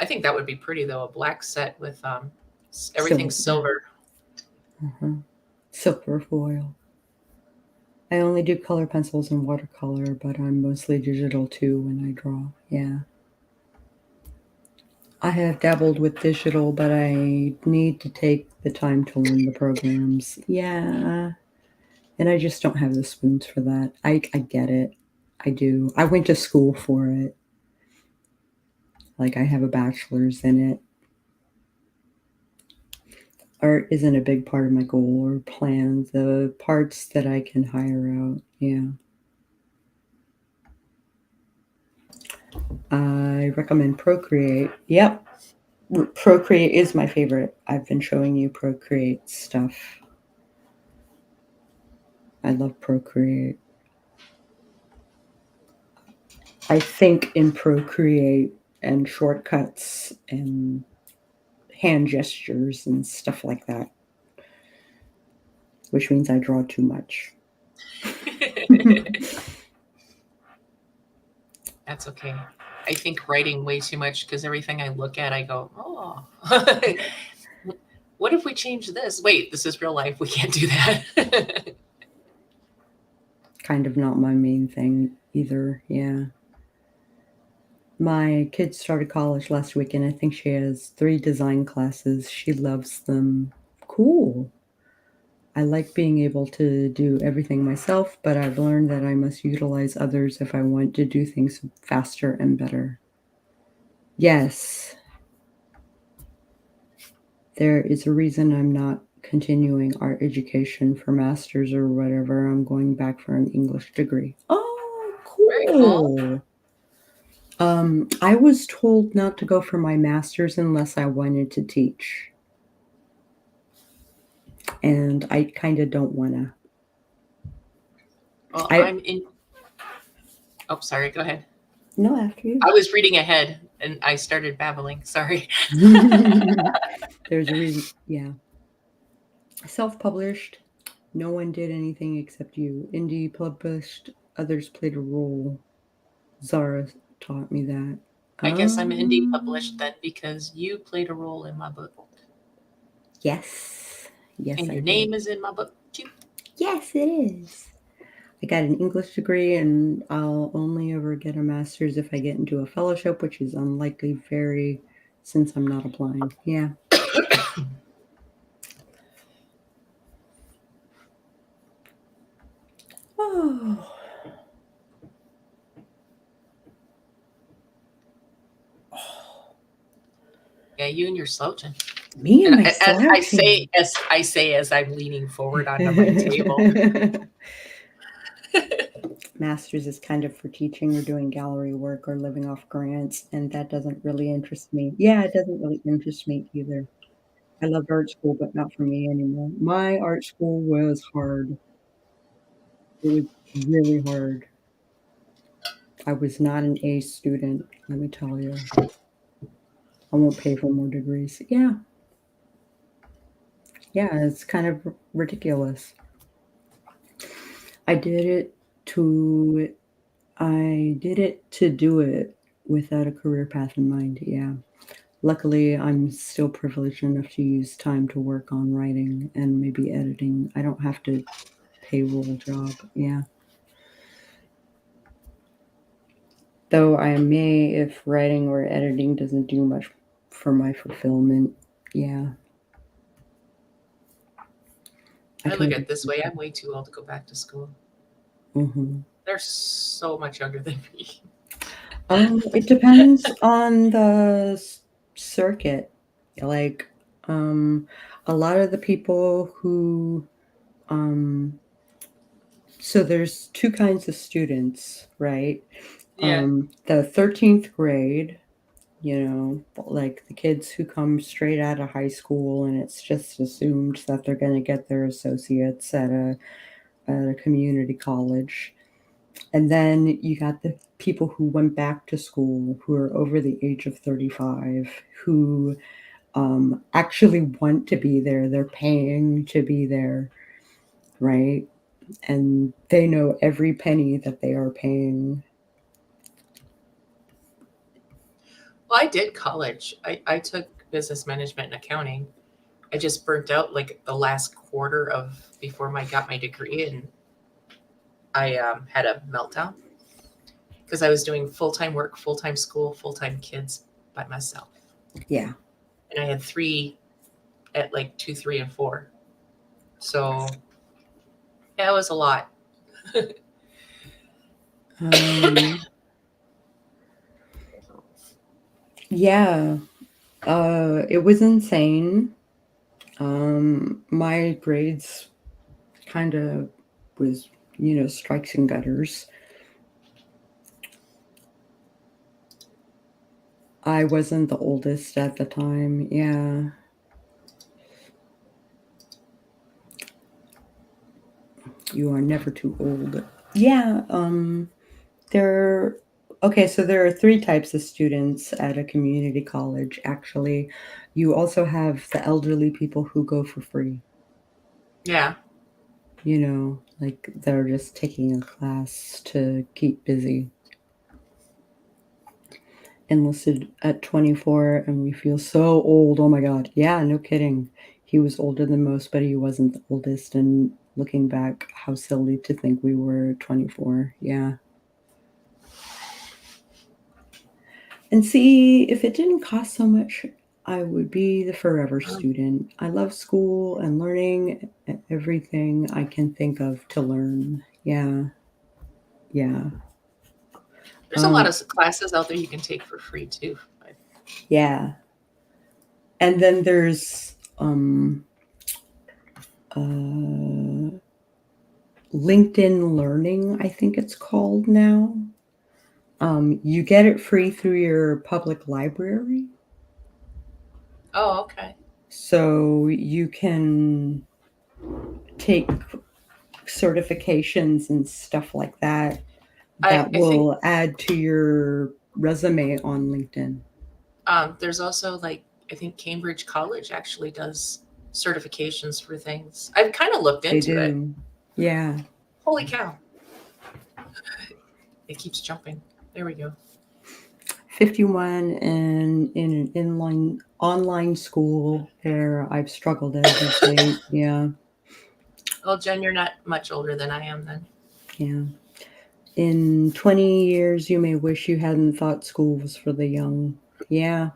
I think that would be pretty though, a black set with everything silver. Silver foil. I only do color pencils and watercolor, but I'm mostly digital too when I draw. Yeah. I have dabbled with digital, but I need to take the time to learn the programs. Yeah. And I just don't have the spoons for that. I get it. I do. I went to school for it. Like, I have a bachelor's in it. Art isn't a big part of my goal or plan. The parts that I can hire out. Yeah. I recommend Procreate. Yep. Procreate is my favorite. I've been showing you Procreate stuff. I love Procreate. I think in Procreate and shortcuts and hand gestures and stuff like that, which means I draw too much. That's okay. I think writing way too much because everything I look at, I go, oh, what if we change this? Wait, this is real life. We can't do that. Kind of not my main thing either. Yeah. My kid started college last week, and I think she has 3 design classes. She loves them. Cool. I like being able to do everything myself, but I've learned that I must utilize others if I want to do things faster and better. Yes. There is a reason I'm not continuing art education for master's or whatever. I'm going back for an English degree. Oh, cool. Very cool. I was told not to go for my master's unless I wanted to teach. And I kind of don't want to. Well, I'm in. Oh, sorry. Go ahead. No, after you. I was reading ahead and I started babbling. Sorry. There's a reason. Yeah. Self-published. No one did anything except you. Indie published. Others played a role. Zara taught me that. I guess I'm indie published then because you played a role in my book. Yes. Yes. And your name is in my book too. Yes, it is. I got an English degree, and I'll only ever get a master's if I get into a fellowship, which is unlikely since I'm not applying. Yeah. Oh. Yeah, you and your slouching. Me and my as I slouching. say as I'm leaning forward onto my table. Master's is kind of for teaching or doing gallery work or living off grants, and that doesn't really interest me. Yeah, it doesn't really interest me either. I loved art school, but not for me anymore. My art school was hard. It was really hard. I was not an A student, let me tell you. I won't pay for more degrees. Yeah, yeah, it's kind of ridiculous. I did it to I did it to do it without a career path in mind, yeah. Luckily, I'm still privileged enough to use time to work on writing and maybe editing. I don't have to payroll job, yeah. Though I may if writing or editing doesn't do much for my fulfillment, yeah. I I look totally at it this way. I'm way too old to go back to school. Mhm. They're so much younger than me. It depends on the circuit. Like, a lot of the people who, um, so there's two kinds of students, right? Yeah. The 13th grade, like the kids who come straight out of high school, and it's just assumed that they're going to get their associates at a community college. And then you got the people who went back to school who are over the age of 35 who actually want to be there. They're paying to be there, right? And they know every penny that they are paying. Well, I did college. I took business management and accounting. I just burnt out like the last quarter of before I got my degree, and I had a meltdown because I was doing full time work, full time school, full time kids by myself, Yeah. and I had three at like 2, 3, and 4. So yeah, it was a lot. Um, yeah. It was insane. My grades kind of was, strikes and gutters. I wasn't the oldest at the time. Yeah. You are never too old. Yeah. There Okay, so there are three types of students at a community college, actually. You also have the elderly people who go for free, Yeah. like they're just taking a class to keep busy. Enlisted at 24, and we feel so old. Oh my God. Yeah, no kidding. He was older than most, but he wasn't the oldest. And looking back, how silly to think we were 24. Yeah. And see, if it didn't cost so much, I would be the forever student. I love school and learning everything I can think of to learn. Yeah. Yeah. There's a lot Um, of classes out there you can take for free too. yeah. And then there's LinkedIn Learning, I think it's called now. You get it free through your public library. Oh, okay. So you can take certifications and stuff like that that I think will add to your resume on LinkedIn. there's also like I think Cambridge College actually does certifications for things. I've kind of looked They into it. do. Yeah. Holy cow! It keeps jumping. There we go. 51 and in an inline online school there I've struggled as of late. Yeah. Well, Jen, you're not much older than I am then. Yeah. In 20 years, you may wish you hadn't thought school was for the young. Yeah.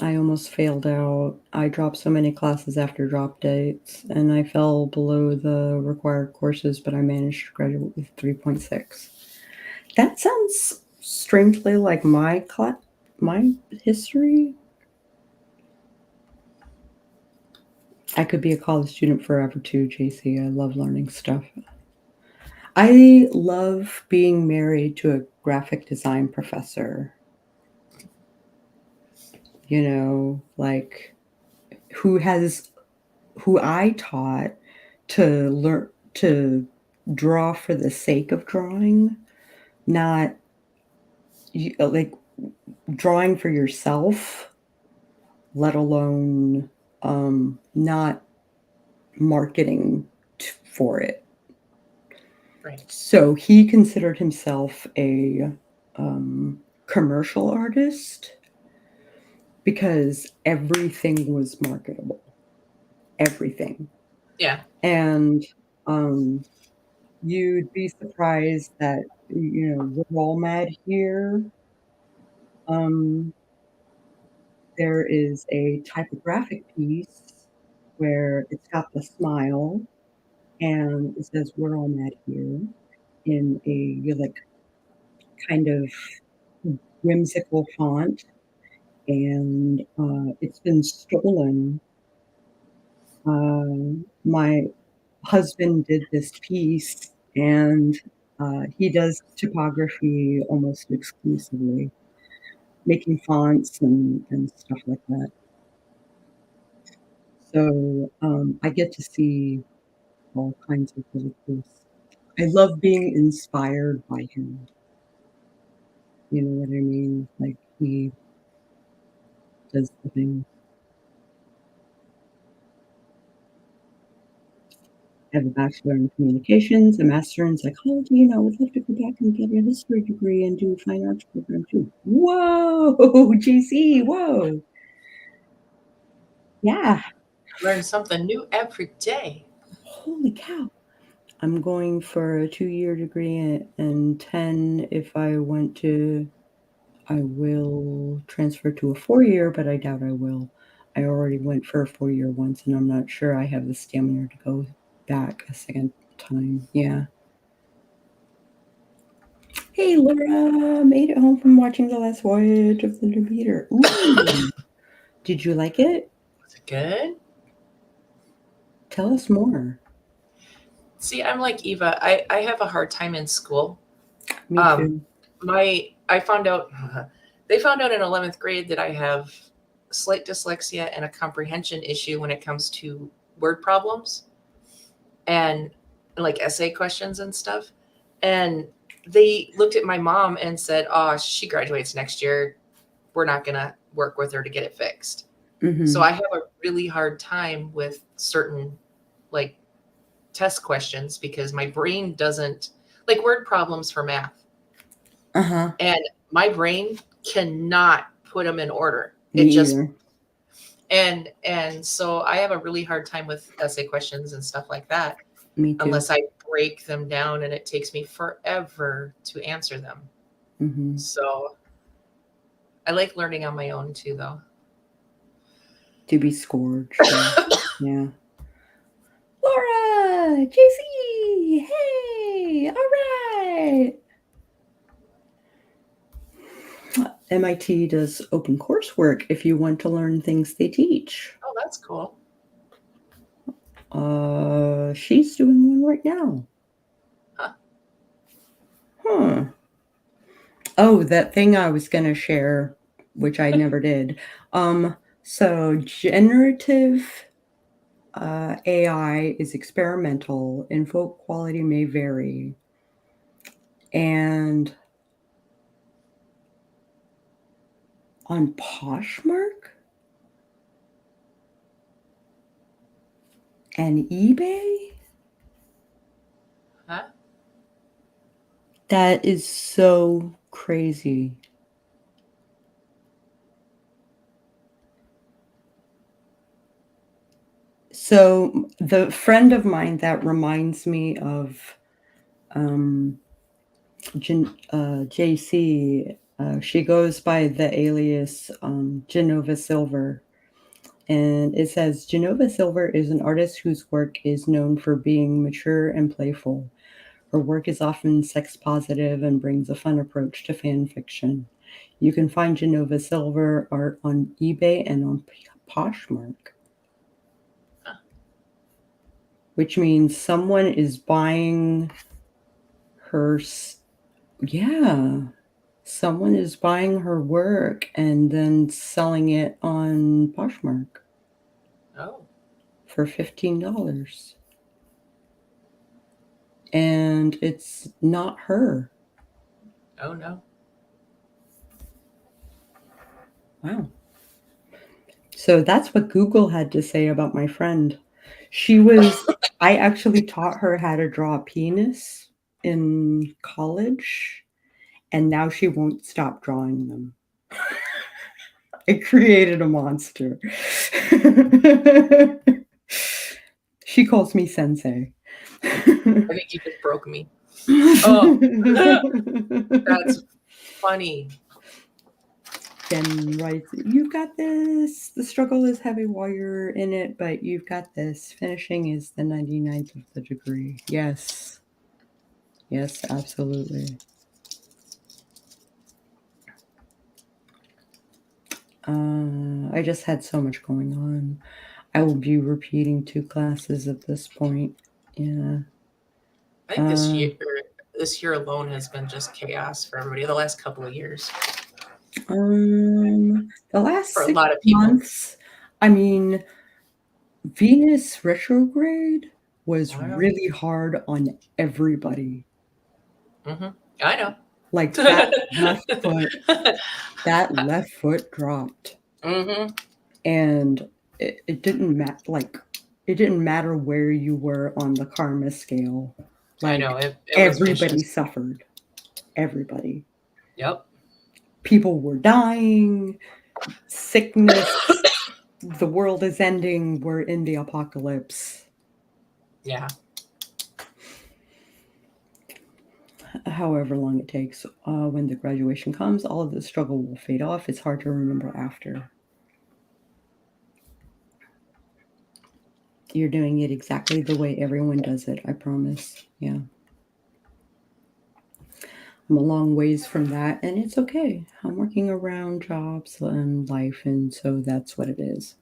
I almost failed out. I dropped so many classes after drop dates, and I fell below the required courses, but I managed to graduate with 3.6. That sounds strangely like my class. my history, I could be a college student forever too, JC. I love learning stuff. I love being married to a graphic design professor. You know, like who I taught to learn to draw for the sake of drawing, not like drawing for yourself, let alone not marketing for it. Right. So he considered himself a commercial artist because everything was marketable. Everything. Yeah. And you'd be surprised that, we're all mad here. Um, there is a typographic piece where it's got the smile and it says "We're all mad here" in a like kind of whimsical font, and it's been stolen. My husband did this piece, and he does typography almost exclusively, making fonts and stuff like that. So I get to see all kinds of really cool stuff. I love being inspired by him. You know what I mean? Like he does the thing. I have a bachelor in communications, a master in psychology, and I would love to go back and get a history degree and do a fine arts program too. Whoa, JC, whoa. Yeah, Learn something new every day. holy cow. I'm going for a 2-year degree and 10 if I went to, I will transfer to a 4-year, but I doubt I will. I already went for a 4-year once, and I'm not sure I have the stamina to go back a second time. Yeah. Hey, Laura, made it home from watching the last voyage of the Demeter. Ooh, did you like it? Was it good? Tell us more. See, I'm like Eva. I have a hard time in school. Me too. I found out they found out in 11th grade that I have slight dyslexia and a comprehension issue when it comes to word problems and like essay questions and stuff. And they looked at my mom and said, "Oh, she graduates next year. We're not going to work with her to get it fixed." So I have a really hard time with certain like test questions because my brain doesn't like word problems for math. Uh-huh. And my brain cannot put them in order. Me It just either. and so I have a really hard time with essay questions and stuff like that Me too. unless I break them down, and it takes me forever to answer them. Mm-hmm. So I like learning on my own too, though. To be scourged. Yeah. Laura, JC, hey, all right. MIT does open coursework if you want to learn things they teach. Oh, that's cool. She's doing one right now. Huh. Oh, that thing I was gonna share, which I never did. So generative AI is experimental. Info quality may vary. And on Poshmark and eBay? Huh? That is so crazy. So the friend of mine that reminds me of JC, she goes by the alias Genova Silver. And it says Genova Silver is an artist whose work is known for being mature and playful. Her work is often sex positive and brings a fun approach to fan fiction. You can find Genova silver art on eBay and on Poshmark. Which means someone is buying her. Yeah. Someone is buying her work and then selling it on Poshmark. Oh. For $15. And it's not her. Oh, no. Wow. So that's what Google had to say about my friend. I actually taught her how to draw a penis in college, and now she won't stop drawing them. It created a monster. She calls me sensei. I think you just broke me. Oh, that's funny. Jen writes, "You've got this. The struggle is heavy while you're in it, but you've got this. Finishing is the 99th of the degree." Yes. Yes, absolutely. I just had so much going on. I will be repeating 2 classes at this point. Yeah. I think this year alone has been just chaos for everybody. The last couple of years. The last For a 6 lot of people. months, I mean, Venus retrograde was really hard on everybody. Mm-hmm. I know. Like that left foot dropped. Mm-hmm. And it didn't matter where you were on the karma scale. Like, I know. It everybody suffered. Everybody. Yep. People were dying. Sickness. The world is ending. We're in the apocalypse. Yeah. However long it takes, when the graduation comes, all of the struggle will fade off. It's hard to remember after. You're doing it exactly the way everyone does it, I promise. Yeah. I'm a long ways from that, and it's okay. I'm working around jobs and life, and so that's what it is.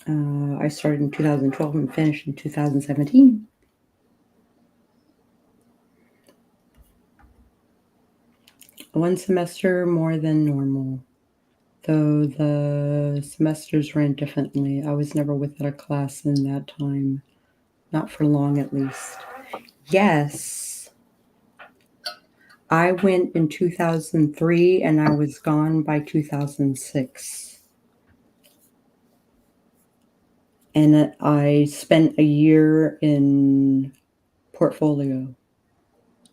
I started in 2012 and finished in 2017. One semester more than normal, though the semesters ran differently. I was never without a class in that time. Not for long, at least. Yes. I went in 2003 and I was gone by 2006. And I spent a year in portfolio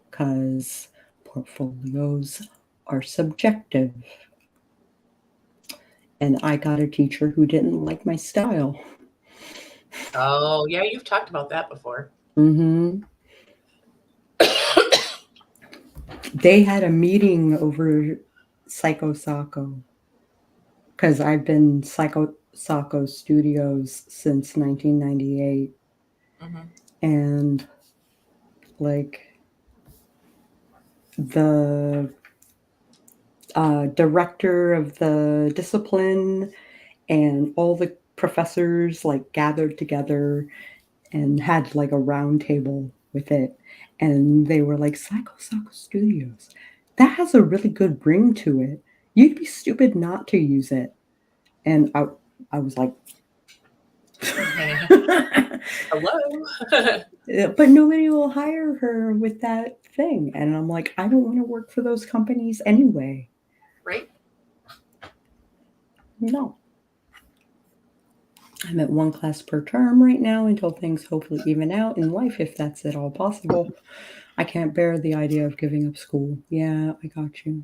because portfolios are subjective. And I got a teacher who didn't like my style. Oh, yeah, you've talked about that before. Mm-hmm. They had a meeting over Sako because I've been Sako Studios since 1998. Mm-hmm. And like the director of the discipline and all the professors like gathered together and had like a round table with it, and they were like, Sako Studios, that has a really good ring to it. You'd be stupid not to use it. And I was like, hello. But nobody will hire her with that thing. And I'm like, I don't want to work for those companies anyway. Right? No. I'm at 1 class per term right now until things hopefully even out in life, if that's at all possible. I can't bear the idea of giving up school. Yeah, I got you.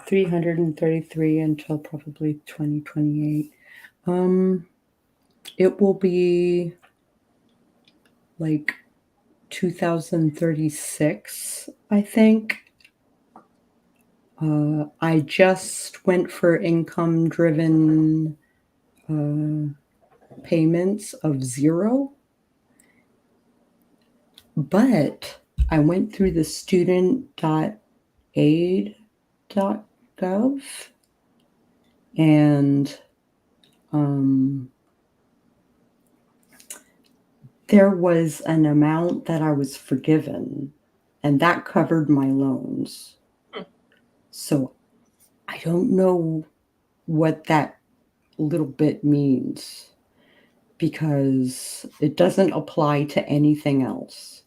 333 until probably 2028. It will be like 2036, I think. I just went for income-driven payments of 0. But I went through the student.aid.gov, and there was an amount that I was forgiven, and that covered my loans. So I don't know what that little bit means, because it doesn't apply to anything else.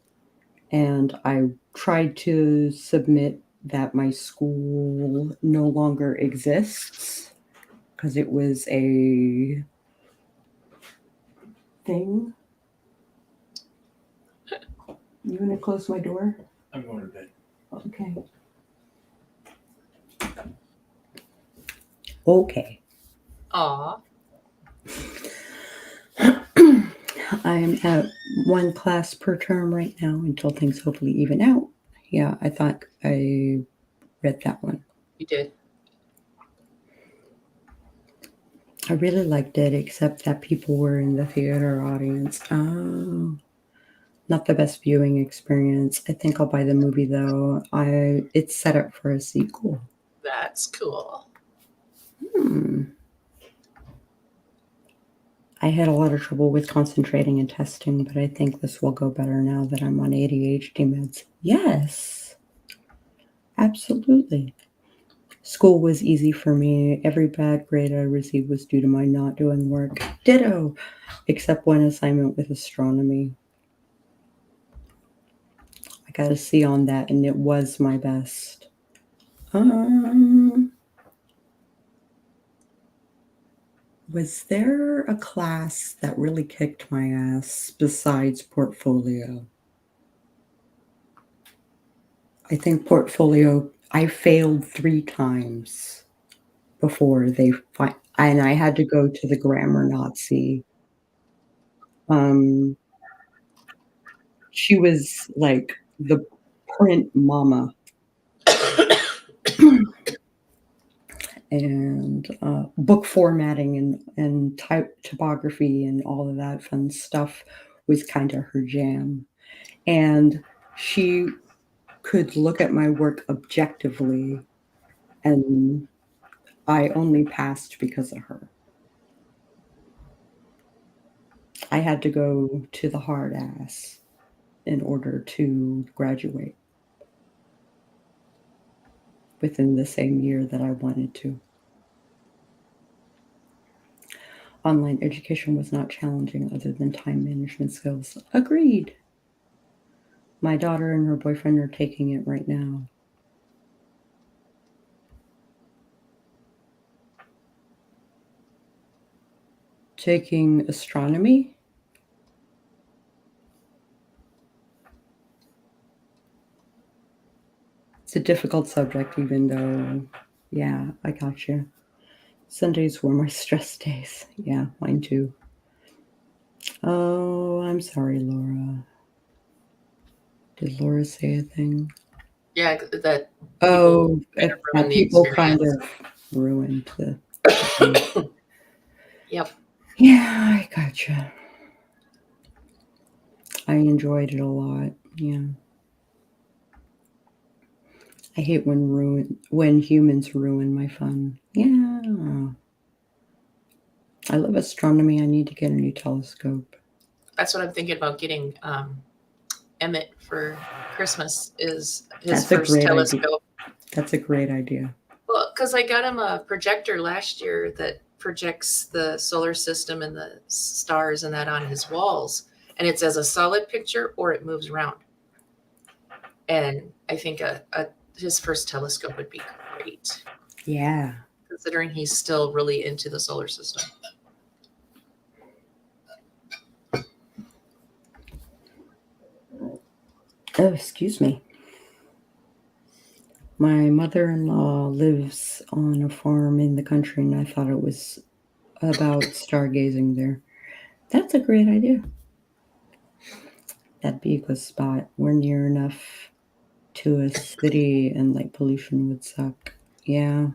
And I tried to submit that my school no longer exists because it was a thing. You gonna close my door? I'm going to bed. Okay. Okay. Aw. I'm at one class per term right now until things hopefully even out. Yeah, I thought I read that one. You did. I really liked it, except that people were in the theater audience. Oh, not the best viewing experience. I think I'll buy the movie though. It's set up for a sequel. That's cool. I had a lot of trouble with concentrating and testing, but I think this will go better now that I'm on ADHD meds. Yes, absolutely. School was easy for me. Every bad grade I received was due to my not doing work. Ditto, except one assignment with astronomy. I got a C on that, and it was my best. Was there a class that really kicked my ass besides portfolio? I think portfolio, I failed 3 times before and I had to go to the grammar Nazi. She was like the print mama. And book formatting and typography and all of that fun stuff was kind of her jam. And she could look at my work objectively, and I only passed because of her. I had to go to the hard ass in order to graduate within the same year that I wanted to. Online education was not challenging other than time management skills. Agreed. My daughter and her boyfriend are taking it right now. Taking astronomy? It's a difficult subject, even though, yeah, I got you. Sundays were my stress days. Yeah, mine too. Oh, I'm sorry, Laura. Did Laura say a thing? Yeah, that Oh, ruin the people experience. kind of ruined the. Yep. Yeah, I gotcha. I enjoyed it a lot. Yeah. I hate when humans ruin my fun. Yeah. I love astronomy. I need to get a new telescope. That's what I'm thinking about getting Emmett for Christmas, is his That's a first great idea. telescope. That's a great idea. Well, because I got him a projector last year that projects the solar system and the stars and that on his walls. And it's as a solid picture or it moves around. And I think his first telescope would be great. Yeah. Considering he's still really into the solar system. Oh, excuse me. My mother-in-law lives on a farm in the country, and I thought it was about stargazing there. That's a great idea. That'd be a good spot. We're near enough to a city, and light pollution would suck. Yeah.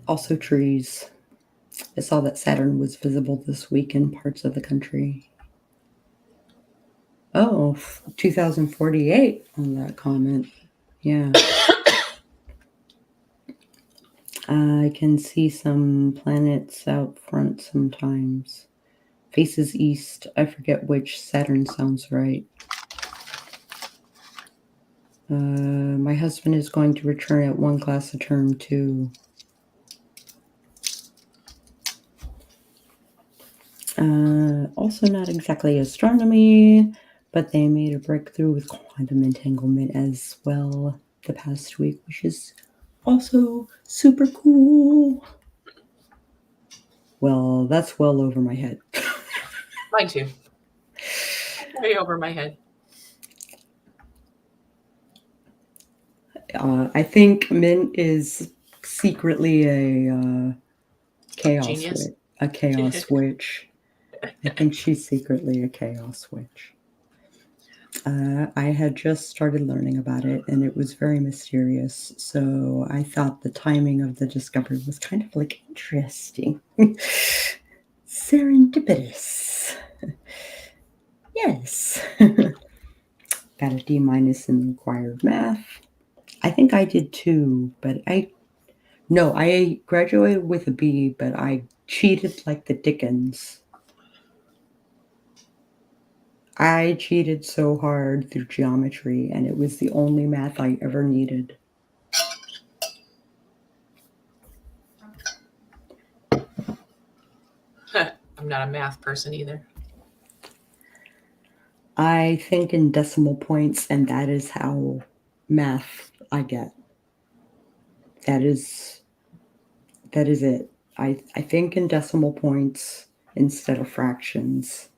Also trees. I saw that Saturn was visible this week in parts of the country. Oh, 2048 on that comment. Yeah. I can see some planets out front sometimes. Faces east. I forget which. Saturn sounds right. My husband is going to return at one class a term too. Also not exactly astronomy, but they made a breakthrough with quantum entanglement as well the past week, which is also super cool. Well, that's well over my head. Mine too. Way over my head. I think Mint is secretly a chaos Genius. witch. A chaos witch. I think she's secretly a chaos witch. I had just started learning about it, and it was very mysterious. So I thought the timing of the discovery was kind of like interesting, serendipitous. Yes. Got a D- in required math. I think I did too, but I graduated with a B, but I cheated like the Dickens. I cheated so hard through geometry, and it was the only math I ever needed. I'm not a math person either. I think in decimal points, and that is how math I get. That is it. I think in decimal points instead of fractions.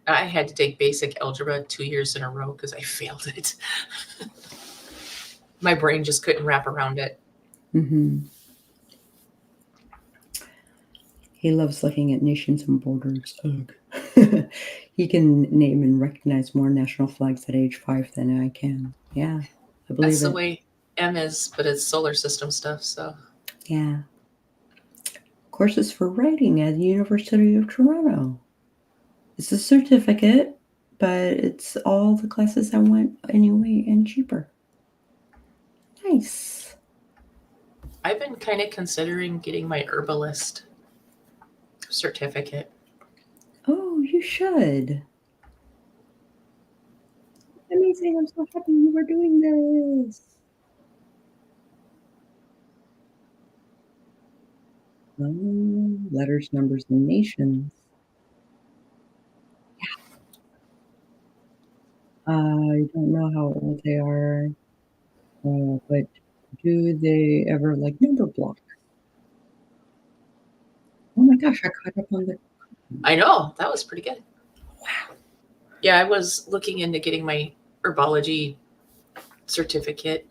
I had to take basic algebra 2 years in a row because I failed it. My brain just couldn't wrap around it. Mm-hmm. He loves looking at nations and borders. Ugh. He can name and recognize more national flags at age 5 than I can. Yeah, I believe That's the it. way M is, but it's solar system stuff. So Yeah. Courses for writing at the University of Toronto. It's a certificate, but it's all the classes I want anyway and cheaper. Nice. I've been kind of considering getting my herbalist certificate. Oh, you should. Amazing. I'm so happy you are doing this. Oh, letters, numbers, and nations. I don't know how old they are, but do they ever like number block? Oh my gosh, I caught up on the. I know that was pretty good. Wow. Yeah, I was looking into getting my herbology certificate.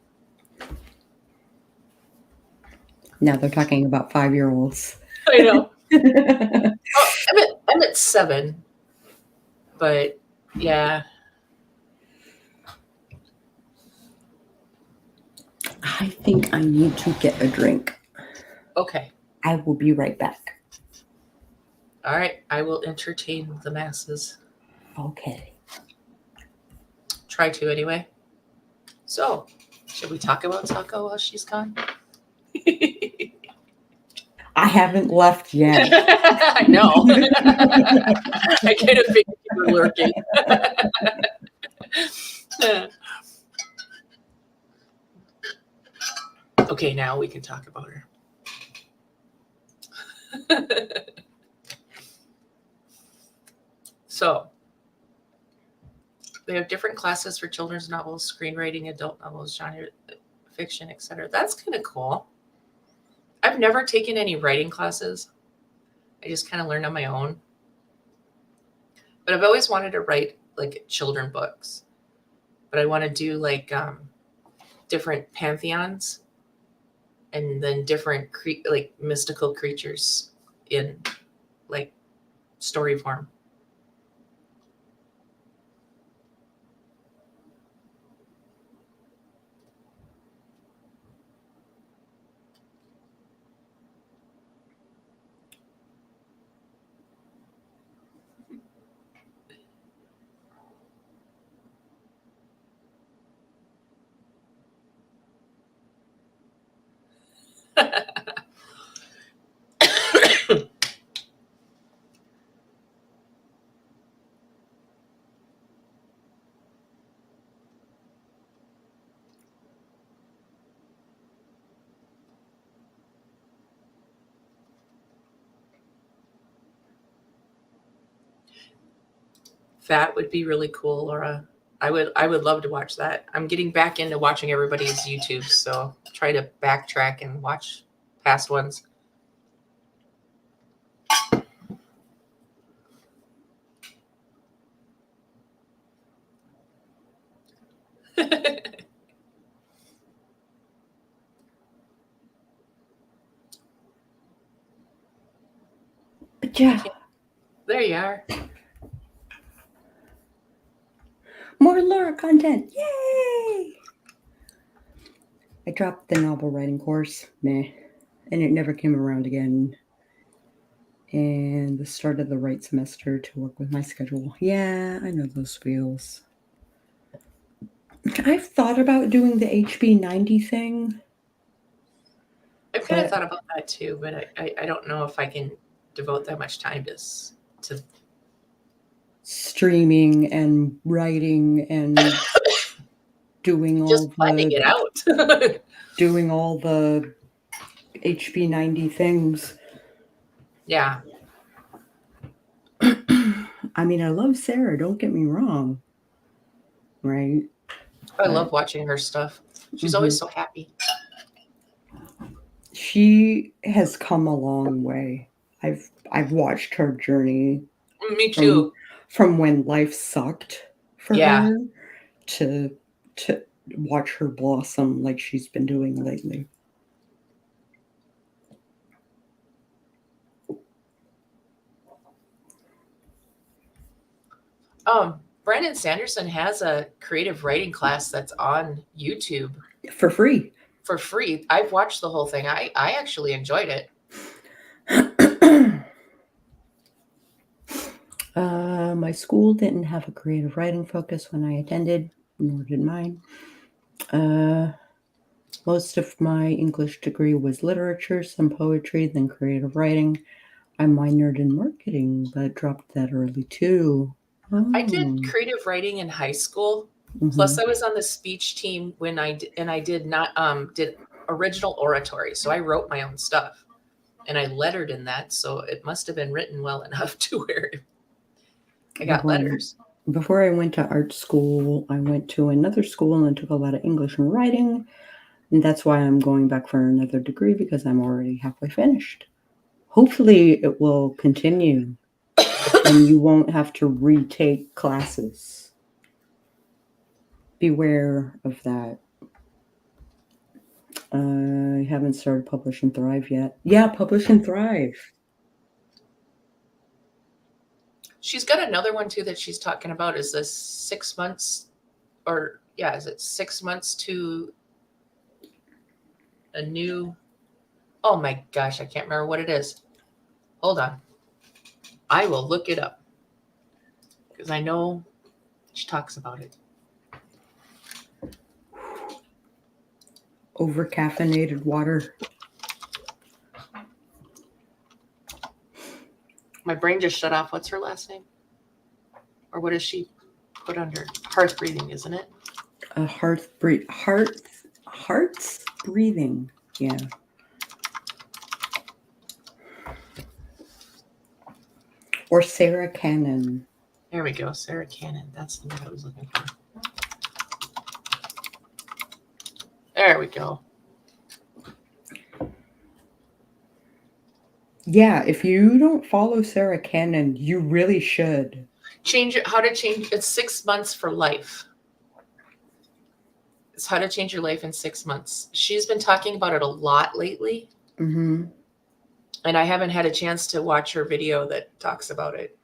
Now they're talking about 5-year-olds. I know. Oh, I'm at 7, but yeah. I think I need to get a drink. Okay. I will be right back. All right. I will entertain the masses. Okay. Try to anyway. So, should we talk about Sako while she's gone? I haven't left yet. I know. I kind of figured you were lurking. Okay, now we can talk about her. So, they have different classes for children's novels, screenwriting, adult novels, genre fiction, etc. That's kind of cool. I've never taken any writing classes. I just kind of learned on my own. But I've always wanted to write like children books. But I want to do like different pantheons and then different like mystical creatures in like story form. That would be really cool, Laura. I would love to watch that. I'm getting back into watching everybody's YouTube, so try to backtrack and watch past ones. But yeah. There you are. More Laura content. Yay! I dropped the novel writing course. Meh. And it never came around again. And the start of the right semester to work with my schedule. Yeah, I know those feels. I've thought about doing the HB90 thing. I've kind of thought about that too, but I don't know if I can devote that much time to streaming and writing and doing just finding it out. Doing all the HB90 things. Yeah. I mean, I love Sarah, don't get me wrong. Right? I love watching her stuff. She's always so happy. She has come a long way. I've watched her journey. Me too. From when life sucked for her to watch her blossom like she's been doing lately. Brandon Sanderson has a creative writing class that's on YouTube for free. For free. I've watched the whole thing. I actually enjoyed it. My school didn't have a creative writing focus when I attended, nor did mine. Most of my English degree was literature, some poetry, then creative writing. I minored in marketing, but dropped that early too. I did creative writing in high school. Plus, I was on the speech team when I did original oratory. So I wrote my own stuff, and I lettered in that. So it must have been written well enough to where I got letters. Before I went to art school, I went to another school and took a lot of English and writing. And that's why I'm going back for another degree, because I'm already halfway finished. Hopefully it will continue and you won't have to retake classes. Beware of that. I haven't started Publish and Thrive yet. Yeah, Publish and Thrive. She's got another one too that she's talking about. Is this 6 months is it 6 months to a new, oh my gosh, I can't remember what it is. Hold on. I will look it up because I know she talks about it. Over-caffeinated water. My brain just shut off. What's her last name? Or what does she put under? Hearth breathing, isn't it? Hearts breathing. Yeah. Or Sarah Cannon. There we go. Sarah Cannon. That's the one I was looking for. There we go. Yeah, if you don't follow Sarah Cannon, you really should. How to change. It's 6 months for life. It's how to change your life in 6 months. She's been talking about it a lot lately. Mm-hmm. And I haven't had a chance to watch her video that talks about it.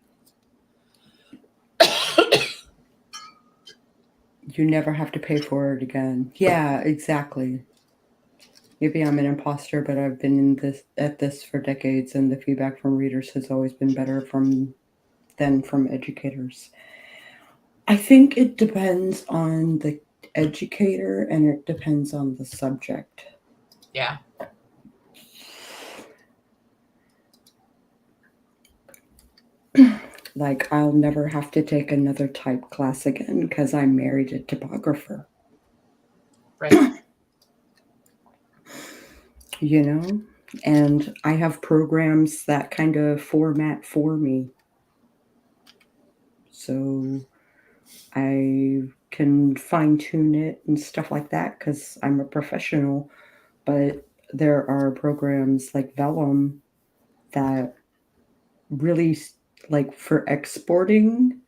You never have to pay for it again. Yeah, exactly. Maybe I'm an imposter, but I've been at this for decades, and the feedback from readers has always been better than from educators. I think it depends on the educator and it depends on the subject. Yeah. like I'll never have to take another type class again because I married a typographer. Right. You know, and I have programs that kind of format for me. So I can fine tune it and stuff like that because I'm a professional. But there are programs like Vellum that really, like, for exporting,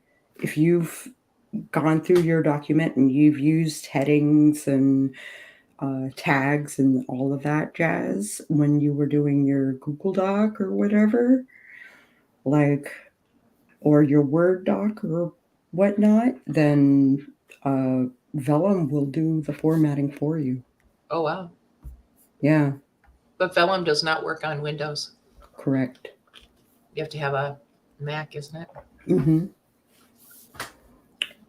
if you've gone through your document and you've used headings and tags and all of that jazz when you were doing your Google Doc or whatever, like, or your Word doc or whatnot, then Vellum will do the formatting for you. Oh, wow. Yeah, But Vellum does not work on Windows. correct. You have to have a Mac, isn't it? Mm-hmm.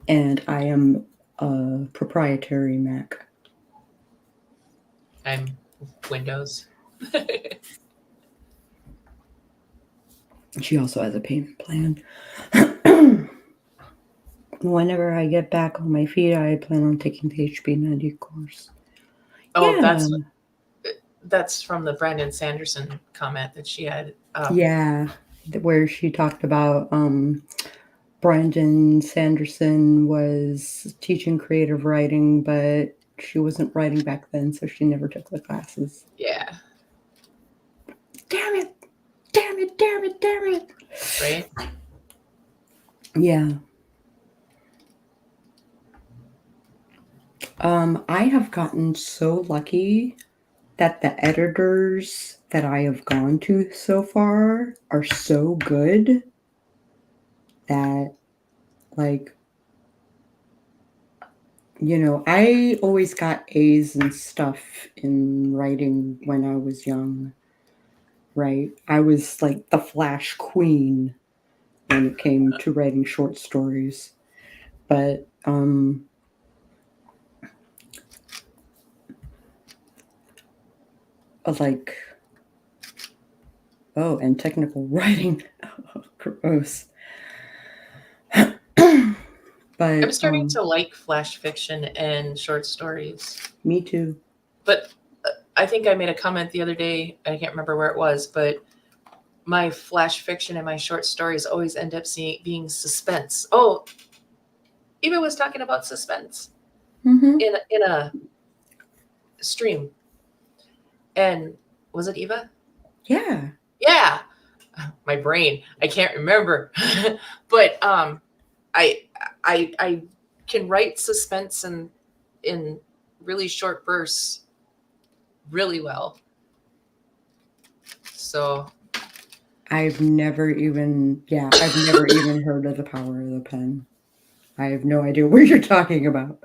And I am a proprietary Mac. I'm Windows. She also has a payment plan. Whenever I get back on my feet, I plan on taking the HB90 course. Oh, Yeah. that's from the Brandon Sanderson comment that she had. Yeah, where she talked about Brandon Sanderson was teaching creative writing, but she wasn't writing back then, so she never took the classes. Yeah. Damn it! Damn it! Damn it! Damn it! Right? Yeah. I have gotten so lucky that the editors that I have gone to so far are so good that, like, you know, I always got A's and stuff in writing when I was young, right? I was like the Flash queen when it came to writing short stories. But like, oh, and technical writing. Oh, gross. But I'm starting to like flash fiction and short stories. Me too. But I think I made a comment the other day, I can't remember where it was, but my flash fiction and my short stories always end up being suspense. Oh, Eva was talking about suspense in a stream. And was it Eva? Yeah. Yeah. My brain, I can't remember. But I can write suspense in really short bursts really well. So I've never even heard of the power of the pen. I have no idea what you're talking about.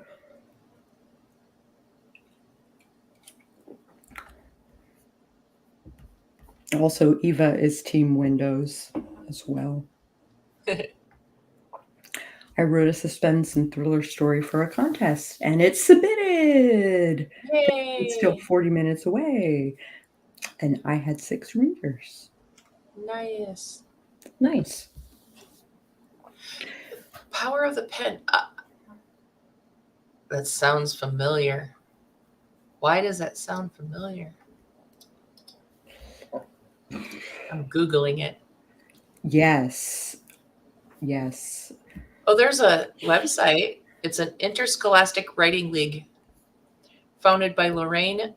Also, Eva is Team Windows as well. I wrote a suspense and thriller story for a contest, and it's submitted. Yay. It's still 40 minutes away, and I had 6 readers. Nice. Nice. Power of the pen. That sounds familiar. Why does that sound familiar? I'm Googling it. Yes. Yes. Oh, there's a website. It's an interscholastic writing league founded by Lorraine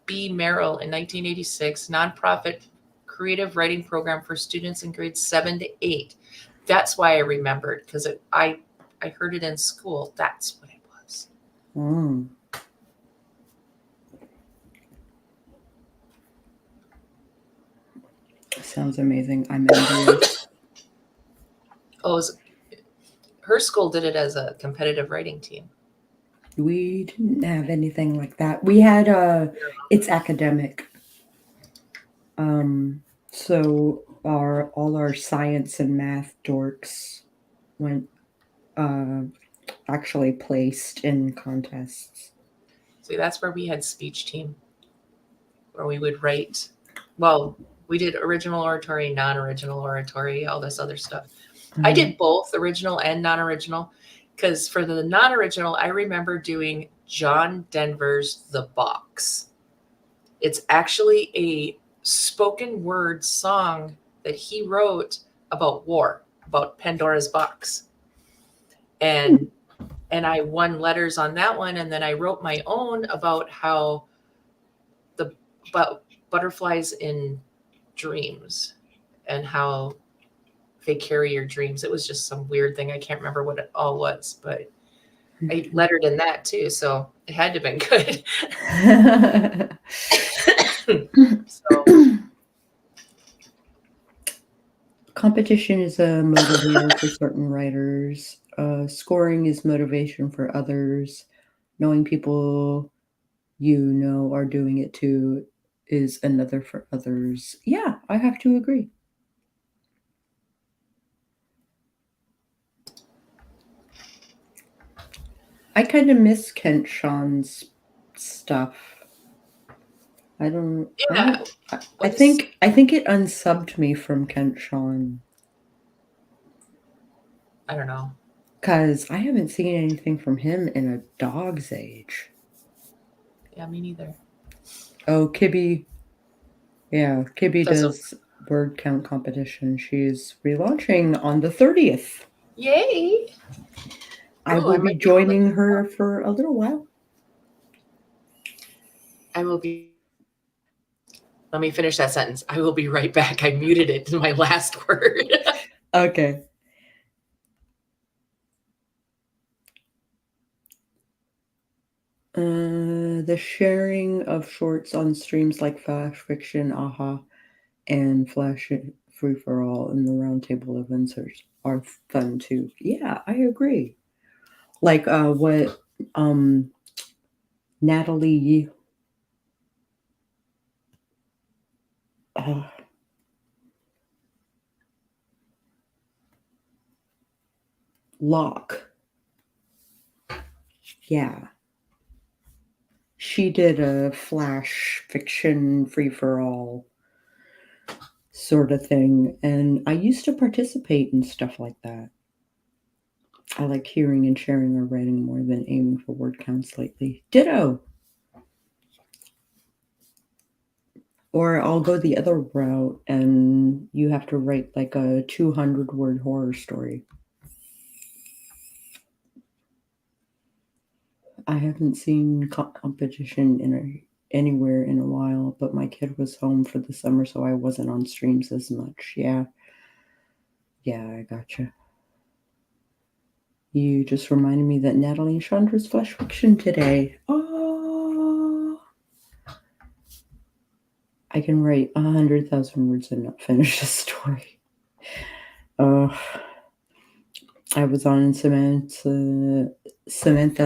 B. Merrill in 1986, nonprofit creative writing program for students in grades 7 to 8. That's why I remembered, because I heard it in school. That's what it was. Mm. Sounds amazing. I'm envious. Oh, her school did it as a competitive writing team. We didn't have anything like that. We had it's academic. So all our science and math dorks went actually placed in contests. See, that's where we had speech team, where we would write. Well, we did original oratory, non-original oratory, all this other stuff. I did both original and non-original, because for the non-original, I remember doing John Denver's The Box. It's actually a spoken word song that he wrote about war, about Pandora's box. And I won letters on that one, and then I wrote my own about how the butterflies in dreams and how they carry your dreams. It was just some weird thing. I can't remember what it all was, but I lettered in that too, so it had to have been good. So competition is a motivator for certain writers. Scoring is motivation for others. Knowing people you know are doing it too is another for others. Yeah, I have to agree. I kind of miss Kent Sean's stuff. I don't. yeah, I think it unsubbed me from Kent Sean. I don't know. Because I haven't seen anything from him in a dog's age. Yeah, me neither. Oh, Kibby. Yeah, Kibby does word count competition. She's relaunching on the 30th. Yay! I will be joining her for a little while. I will be. Let me finish that sentence. I will be right back. I muted it to my last word. Okay. The sharing of shorts on streams like Flash Fiction, Aha, and Flash Free for All and the roundtable events are fun too. Yeah, I agree. Like what Natalie Locke. Yeah. She did a Flash Fiction Free for All sort of thing, and I used to participate in stuff like that. I like hearing and sharing or writing more than aiming for word counts lately. Ditto. Or I'll go the other route and you have to write like a 200-word horror story. I haven't seen competition anywhere in a while, but my kid was home for the summer, so I wasn't on streams as much. Yeah, I gotcha. You just reminded me that Natalie and Chandra's Flash Fiction today. Oh, I can write 100,000 words and not finish a story. I was on Samantha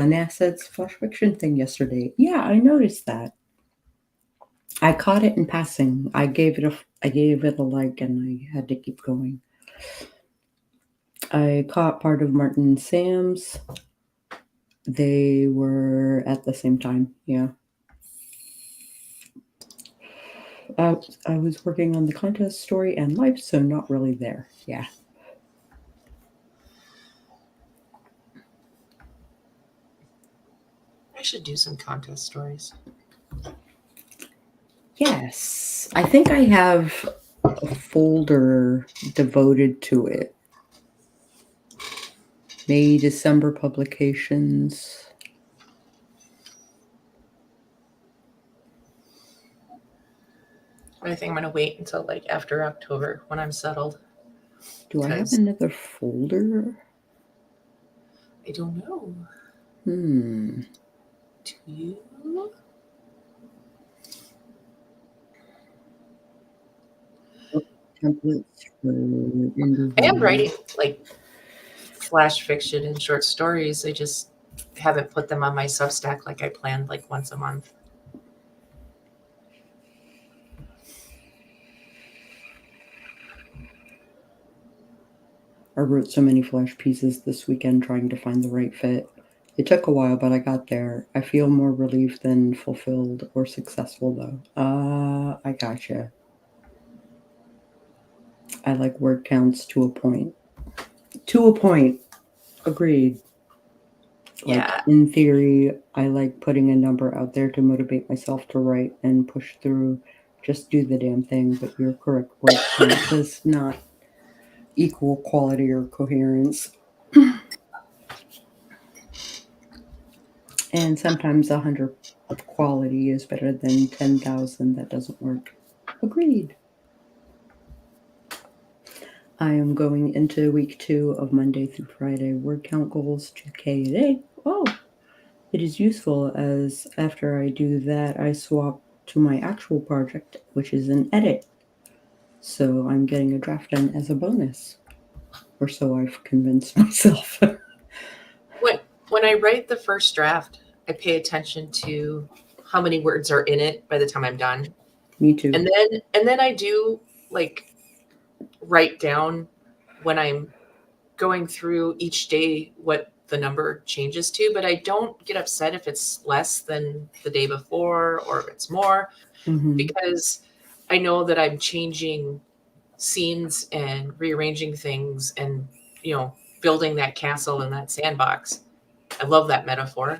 Nassett's Flash Fiction thing yesterday. Yeah, I noticed that. I caught it in passing. I gave it a like, and I had to keep going. I caught part of Martin and Sam's. They were at the same time. Yeah. I was working on the contest story and life, so not really there. Yeah. I should do some contest stories. Yes. I think I have a folder devoted to it. May, December publications. I think I'm going to wait until like after October when I'm settled. Do I have another folder? I don't know. Do you? Templates for I am writing like Flash fiction and short stories. I just haven't put them on my Substack like I planned, like once a month. I wrote so many Flash pieces this weekend trying to find the right fit. It took a while, but I got there. I feel more relieved than fulfilled or successful, though. I gotcha. I like word counts to a point. To a point. Agreed. Like, Yeah. in theory, I like putting a number out there to motivate myself to write and push through. Just do the damn thing, but you're correct. Word count does not equal quality or coherence. And sometimes 100 of quality is better than 10,000 that doesn't work. Agreed. I am going into week 2 of Monday through Friday word count goals, 2K a day. Oh, it is useful as after I do that, I swap to my actual project, which is an edit. So I'm getting a draft done as a bonus. Or so I've convinced myself. When I write the first draft, I pay attention to how many words are in it by the time I'm done. Me too. And then I do like write down when I'm going through each day what the number changes to, but I don't get upset if it's less than the day before or if it's more, because I know that I'm changing scenes and rearranging things and, building that castle in that sandbox. I love that metaphor,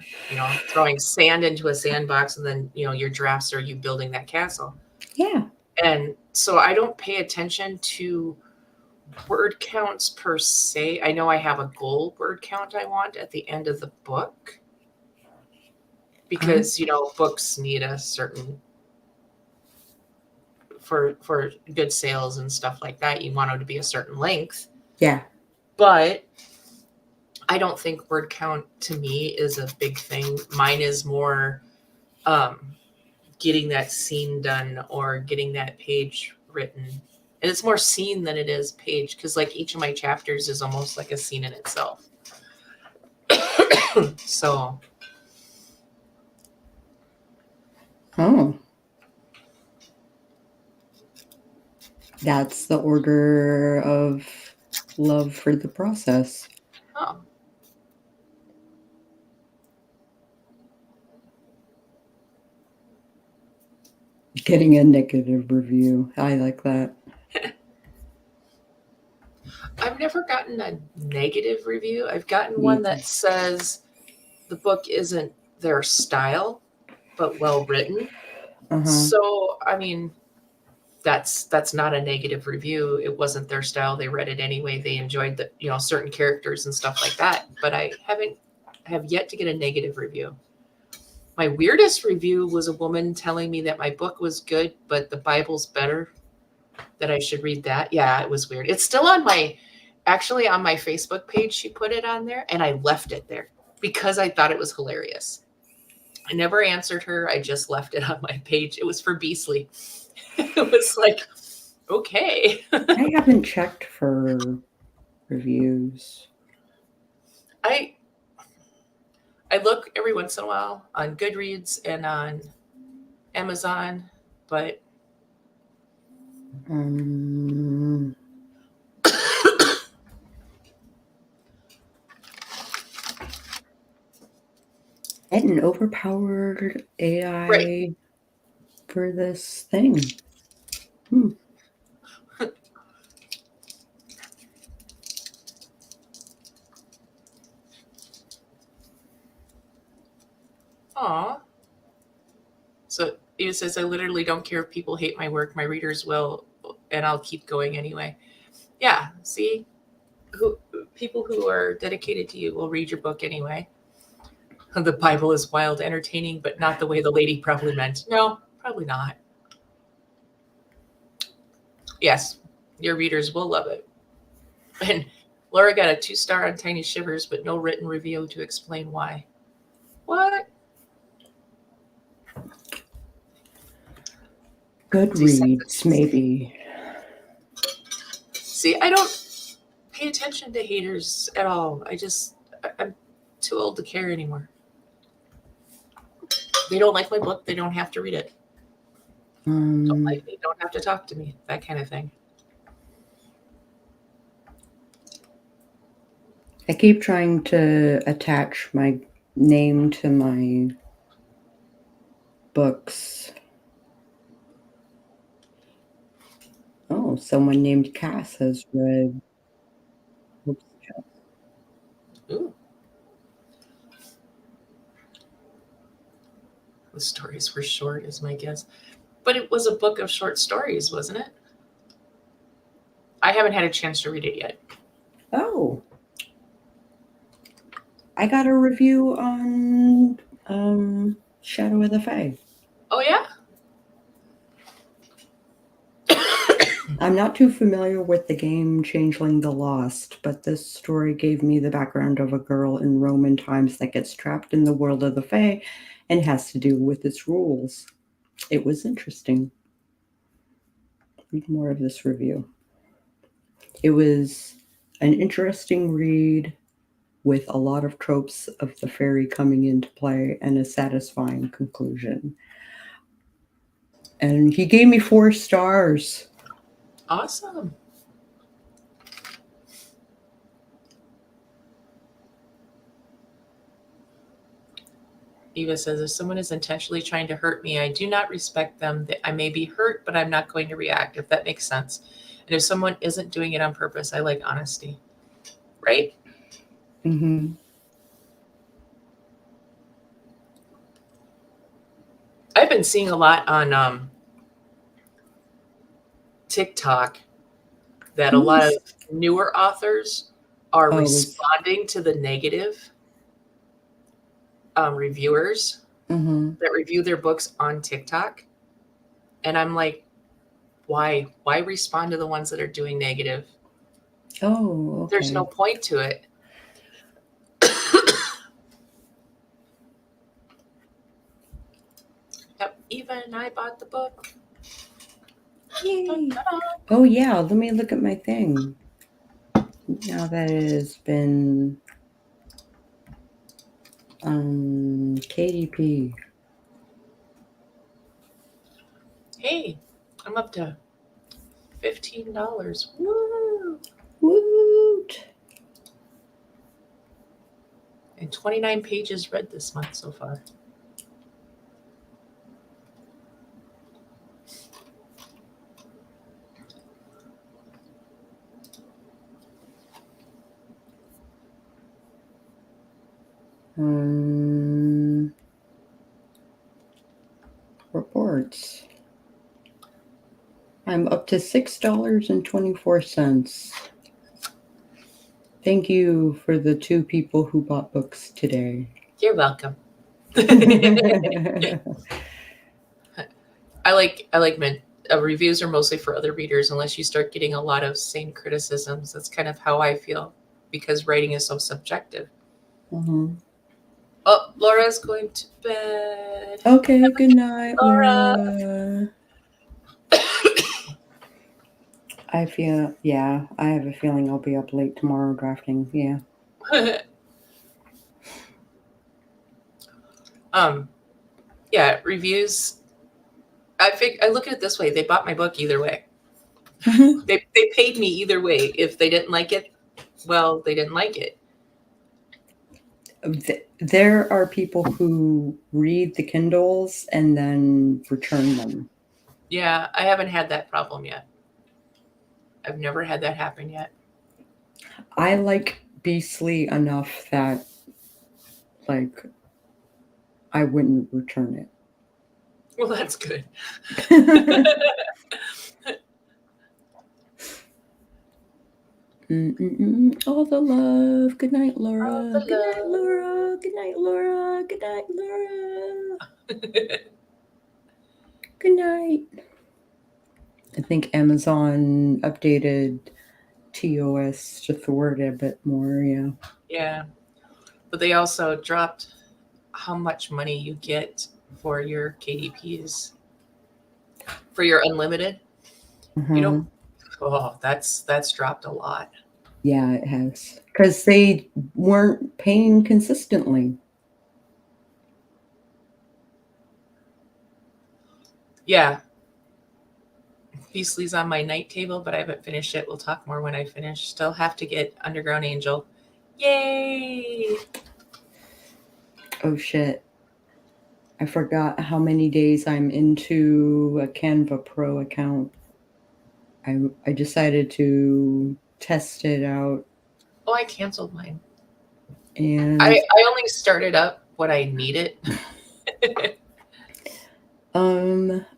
throwing sand into a sandbox and then, your drafts are you building that castle. Yeah. And so I don't pay attention to word counts per se. I know I have a goal word count I want at the end of the book because, books need a certain for good sales and stuff like that. You want them to be a certain length. Yeah. But I don't think word count to me is a big thing. Mine is more getting that scene done or getting that page written. And it's more scene than it is page because like each of my chapters is almost like a scene in itself. So. Oh. That's the order of love for the process. Oh. Getting a negative review. I like that. I've never gotten a negative review. I've gotten one that says the book isn't their style, but well written. So, I mean, that's not a negative review. It wasn't their style. They read it anyway. They enjoyed the, certain characters and stuff like that. But I have yet to get a negative review. My weirdest review was a woman telling me that my book was good, but the Bible's better, that I should read that. Yeah, it was weird. It's still on my Facebook page. She put it on there and I left it there because I thought it was hilarious. I never answered her. I just left it on my page. It was for Beasley. It was like, okay. I haven't checked for reviews. I look every once in a while on Goodreads and on Amazon, but get an overpowered AI right. for this thing. Aw. So it says, I literally don't care if people hate my work. My readers will, and I'll keep going anyway. Yeah, see? People who are dedicated to you will read your book anyway. The Bible is wild, entertaining, but not the way the lady probably meant. No, probably not. Yes, your readers will love it. And Laura got a 2-star on Tiny Shivers, but no written review to explain why. What? Goodreads, maybe. See, I don't pay attention to haters at all. I'm too old to care anymore. They don't like my book. They don't have to read it. Don't like me. Don't have to talk to me. That kind of thing. I keep trying to attach my name to my books. Oh, someone named Cass has read Ooh. The stories were short, is my guess. But it was a book of short stories, wasn't it? I haven't had a chance to read it yet. Oh. I got a review on Shadow of the Fae. Oh, yeah? I'm not too familiar with the game Changeling the Lost, but this story gave me the background of a girl in Roman times that gets trapped in the world of the Fae and has to deal with its rules. It was interesting. Read more of this review. It was an interesting read with a lot of tropes of the fairy coming into play and a satisfying conclusion. And he gave me 4 stars. Awesome. Eva says, if someone is intentionally trying to hurt me, I do not respect them. I may be hurt, but I'm not going to react, if that makes sense. And if someone isn't doing it on purpose, I like honesty. Right? Mm-hmm. I've been seeing a lot on TikTok that a lot of newer authors are responding to the negative reviewers that review their books on TikTok. And I'm like, why? Why respond to the ones that are doing negative? Oh, okay. There's no point to it. Yep, Eva and I bought the book. Yay. Oh, yeah, let me look at my thing. Now that it has been KDP. Hey, I'm up to $15. Woo! Woot! And 29 pages read this month so far. Reports. I'm up to $6.24. Thank you for the 2 people who bought books today. You're welcome. I like reviews are mostly for other readers unless you start getting a lot of same criticisms. That's kind of how I feel because writing is so subjective. Mm-hmm. Oh, Laura's going to bed. Okay, good night, Laura. I have a feeling I'll be up late tomorrow drafting. Yeah. Yeah, reviews. I look at it this way: they bought my book either way. They paid me either way. If they didn't like it, well, they didn't like it. There are people who read the Kindles and then return them. Yeah, I haven't had that problem yet. I've never had that happen yet. I like Beastly enough that, like, I wouldn't return it. Well, that's good. All the love. Good night, Laura. All the Good night, love. Laura. Good night, Laura. Good night, Laura. Good night. I think Amazon updated TOS to thwart it a bit more, yeah. Yeah. But they also dropped how much money you get for your KDPs. For your unlimited. Mm-hmm. You know, that's dropped a lot. Yeah, it has. Because they weren't paying consistently. Yeah. Beastly's on my night table, but I haven't finished it. We'll talk more when I finish. Still have to get Underground Angel. Yay! Oh, shit. I forgot how many days I'm into a Canva Pro account. I decided to test it out. Oh, I canceled mine. And I only started up when I need it.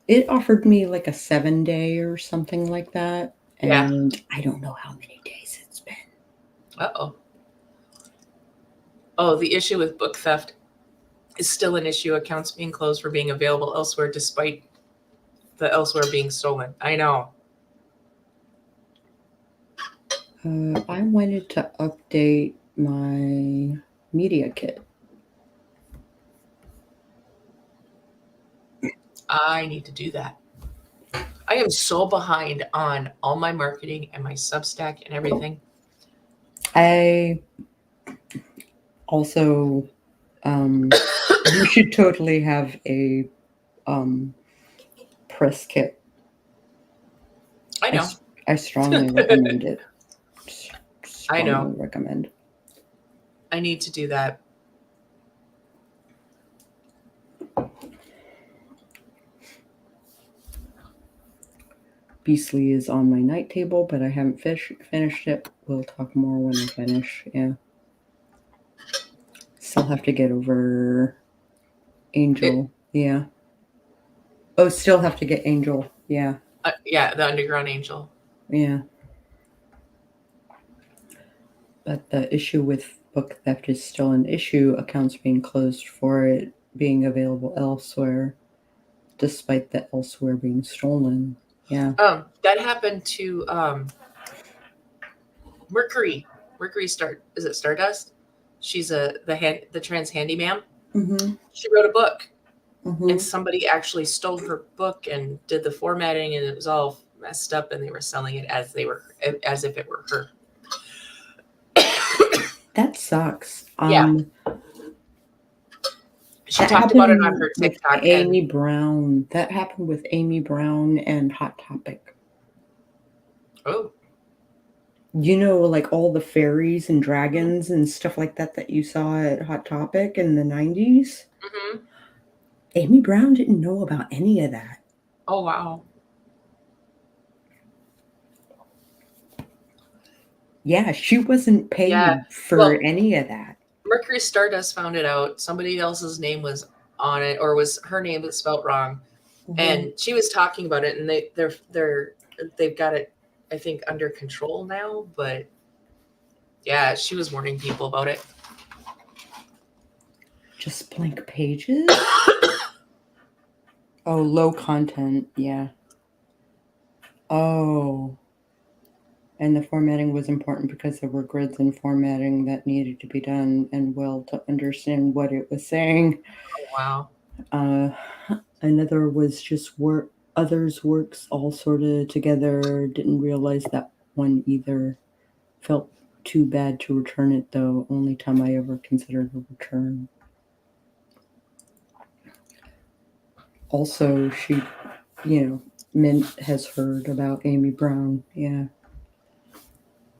it offered me like a 7-day or something like that. Yeah. And I don't know how many days it's been. Uh-oh. Oh, the issue with book theft is still an issue. Accounts being closed for being available elsewhere despite the elsewhere being stolen. I know. I wanted to update my media kit. I need to do that. I am so behind on all my marketing and my Substack and everything. I also, you should totally have a press kit. I know. I strongly recommend it. I know. Strongly recommend. I need to do that. Beastly is on my night table, but I haven't finished it. We'll talk more when I finish. Yeah. Still have to get over Angel. Yeah. Oh, still have to get Angel. Yeah. Yeah, the Underground Angel. Yeah. But the issue with book theft is still an issue. Accounts being closed for it being available elsewhere, despite the elsewhere being stolen. Yeah. That happened to Mercury. Is it Stardust? She's the trans handyman. Mm-hmm. She wrote a book, Mm-hmm. and somebody actually stole her book and did the formatting, and it was all messed up, and they were selling it as if it were her. That sucks. Yeah. She talked about it on her TikTok. With Amy Brown. That happened with Amy Brown and Hot Topic. Oh. You know, like all the fairies and dragons and stuff like that you saw at Hot Topic in the 90s? Mm-hmm. Amy Brown didn't know about any of that. Oh, wow. Yeah, she wasn't paid for any of that. Mercury Stardust found it out. Somebody else's name was on it, or was her name was spelled wrong. Mm-hmm. And she was talking about it, and they've got it, I think, under control now. But yeah, she was warning people about it. Just blank pages? Oh, low content. Yeah. Oh. And the formatting was important because there were grids and formatting that needed to be done and well to understand what it was saying. Oh, wow. Another was just others' works all sorted together. Didn't realize that one either. Felt too bad to return it, though. Only time I ever considered a return. Also, she, Mint has heard about Amy Brown. Yeah.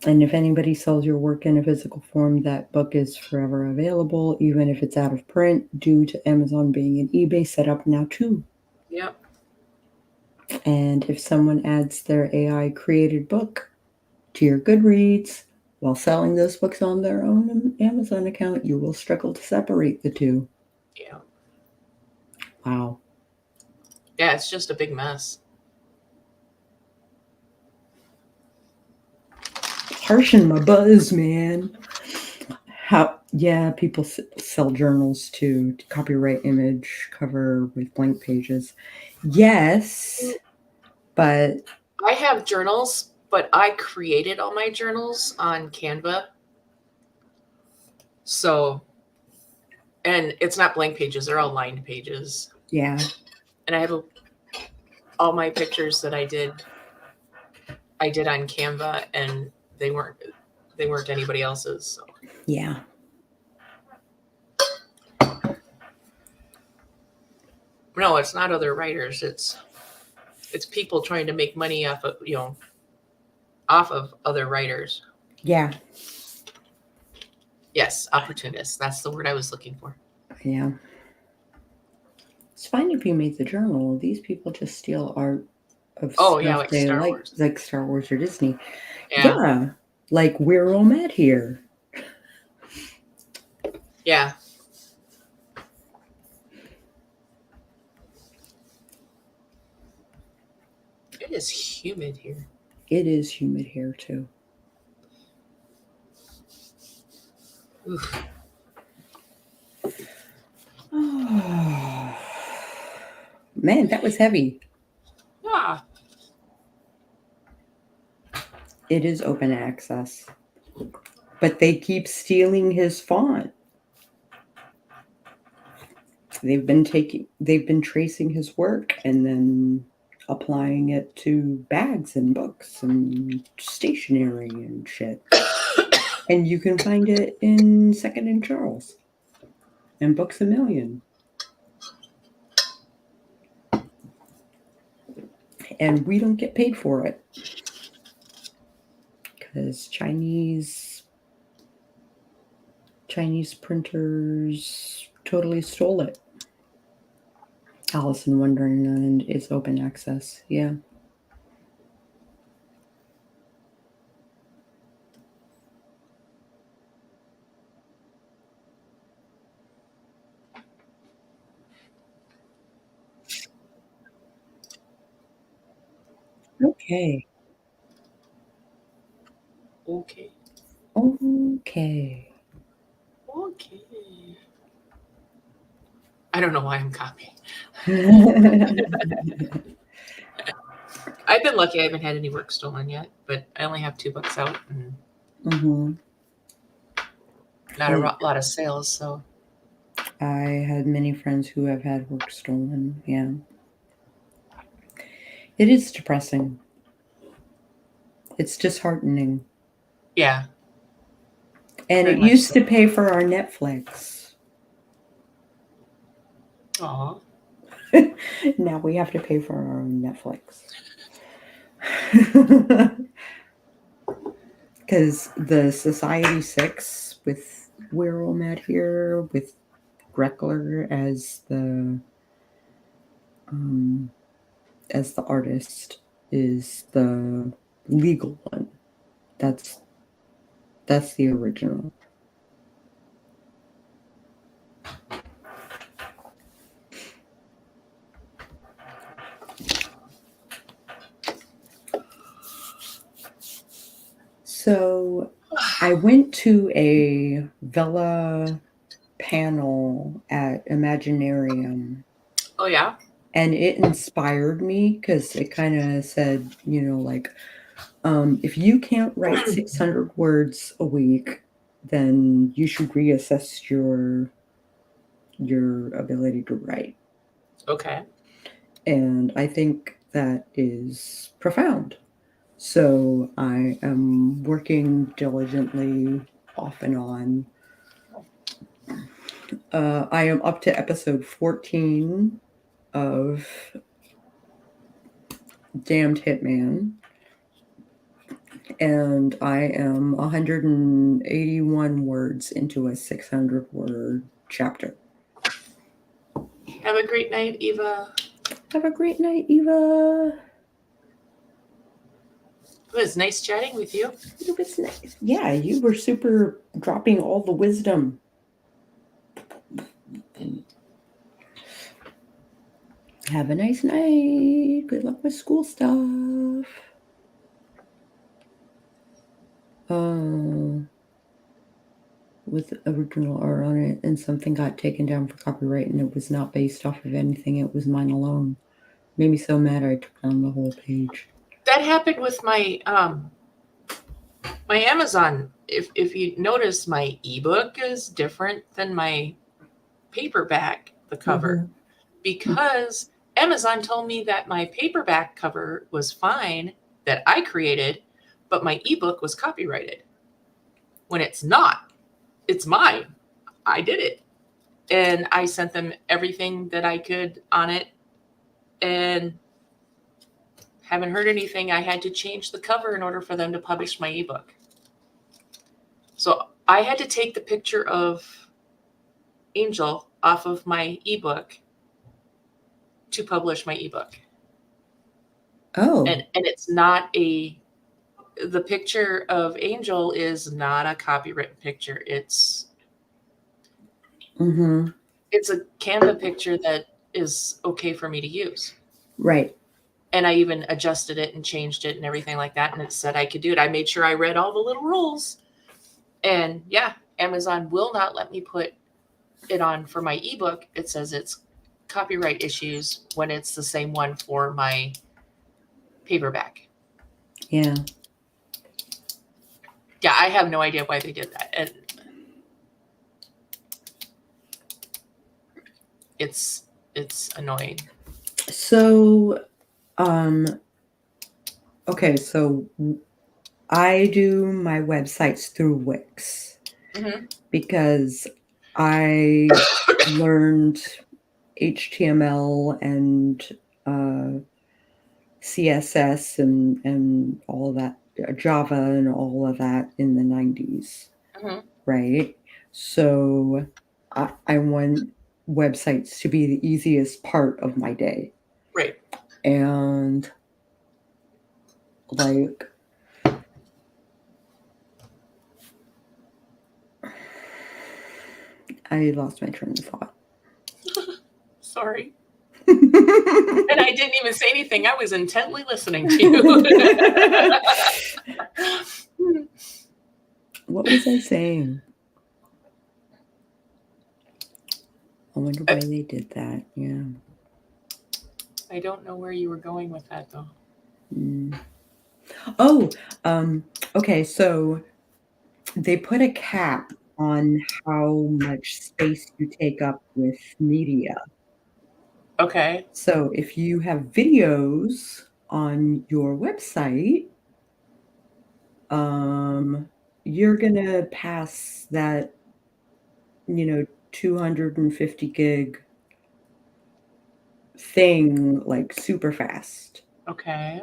And if anybody sells your work in a physical form, that book is forever available, even if it's out of print, due to Amazon being an eBay setup now too. Yep. And if someone adds their AI created book to your Goodreads while selling those books on their own Amazon account, you will struggle to separate the two. Yeah. Wow. Yeah, it's just a big mess. Harshen my buzz, man. People sell journals too. Copyright image cover with blank pages. Yes, but I have journals, but I created all my journals on Canva. So, and it's not blank pages; they're all lined pages. Yeah. And I have all my pictures that I did on Canva, and they weren't anybody else's. So. Yeah. No, it's not other writers. It's people trying to make money off of other writers. Yeah. Yes, opportunists. That's the word I was looking for. Yeah. It's fine if you made the journal. These people just steal art of stuff like they Star like, Wars. like Star Wars or Disney. Yeah. Like where I'm at here. Yeah. It is humid here. It is humid here too. Oof. Oh, man, that was heavy. Ah. It is open access, but they keep stealing his font. They've been tracing his work and then applying it to bags and books and stationery and shit. And you can find it in Second and Charles and Books a Million. And we don't get paid for it because Chinese printers totally stole it. Alice in Wonderland is open access. Yeah. Okay. Okay. Okay. Okay. I don't know why I'm copying. I've been lucky. I haven't had any work stolen yet, but I only have 2 books out and not a lot of sales. So I had many friends who have had work stolen. Yeah. It is depressing. It's disheartening. yeah. And Very it much used so. to pay for our Netflix. Aw. Now we have to pay for our own Netflix. Because the Society 6 with We're All Mad Here with Greckler as the artist is the legal one. That's the original. So I went to a Vela panel at Imaginarium. Oh yeah. And it inspired me because it kind of said, like, if you can't write 600 words a week, then you should reassess your ability to write. Okay. And I think that is profound. So I am working diligently off and on. I am up to episode 14 of Damned Hitman. And I am 181 words into a 600 word chapter. Have a great night, Eva. Have a great night, Eva. It was nice chatting with you. It was nice. Yeah, you were super dropping all the wisdom. Have a nice night. Good luck with school stuff. With original art on it, and something got taken down for copyright, and it was not based off of anything. It was mine alone. Made me so mad I took down the whole page. That happened with my my Amazon. If you notice, my ebook is different than my paperback, the cover, because Amazon told me that my paperback cover was fine, that I created, but my ebook was copyrighted. When it's not. It's mine. I did it. And I sent them everything that I could on it and haven't heard anything. I had to change the cover in order for them to publish my ebook. So I had to take the picture of Angel off of my ebook to publish my ebook. Oh. And it's not the picture of Angel is not a copywritten picture. It's Mm-hmm. It's a Canva picture that is okay for me to use. Right. And I even adjusted it and changed it and everything like that. And it said I could do it. I made sure I read all the little rules. And yeah, Amazon will not let me put it on for my ebook. It says it's copyright issues when it's the same one for my paperback. Yeah. Yeah, I have no idea why they did that. And it's annoying. So, okay, so I do my websites through Wix Mm-hmm. because I learned HTML and CSS and all that, Java and all of that in the 90s, Mm-hmm. right? So I want websites to be the easiest part of my day. Right. And like, I lost my train of thought. Sorry. And I didn't even say anything. I was intently listening to you. What was I saying? I wonder why they did that. Yeah. I don't know where you were going with that though. Mm. Oh, okay. So they put a cap on how much space you take up with media. Okay. So if you have videos on your website, you're gonna pass that, 250 gig thing like super fast, Okay.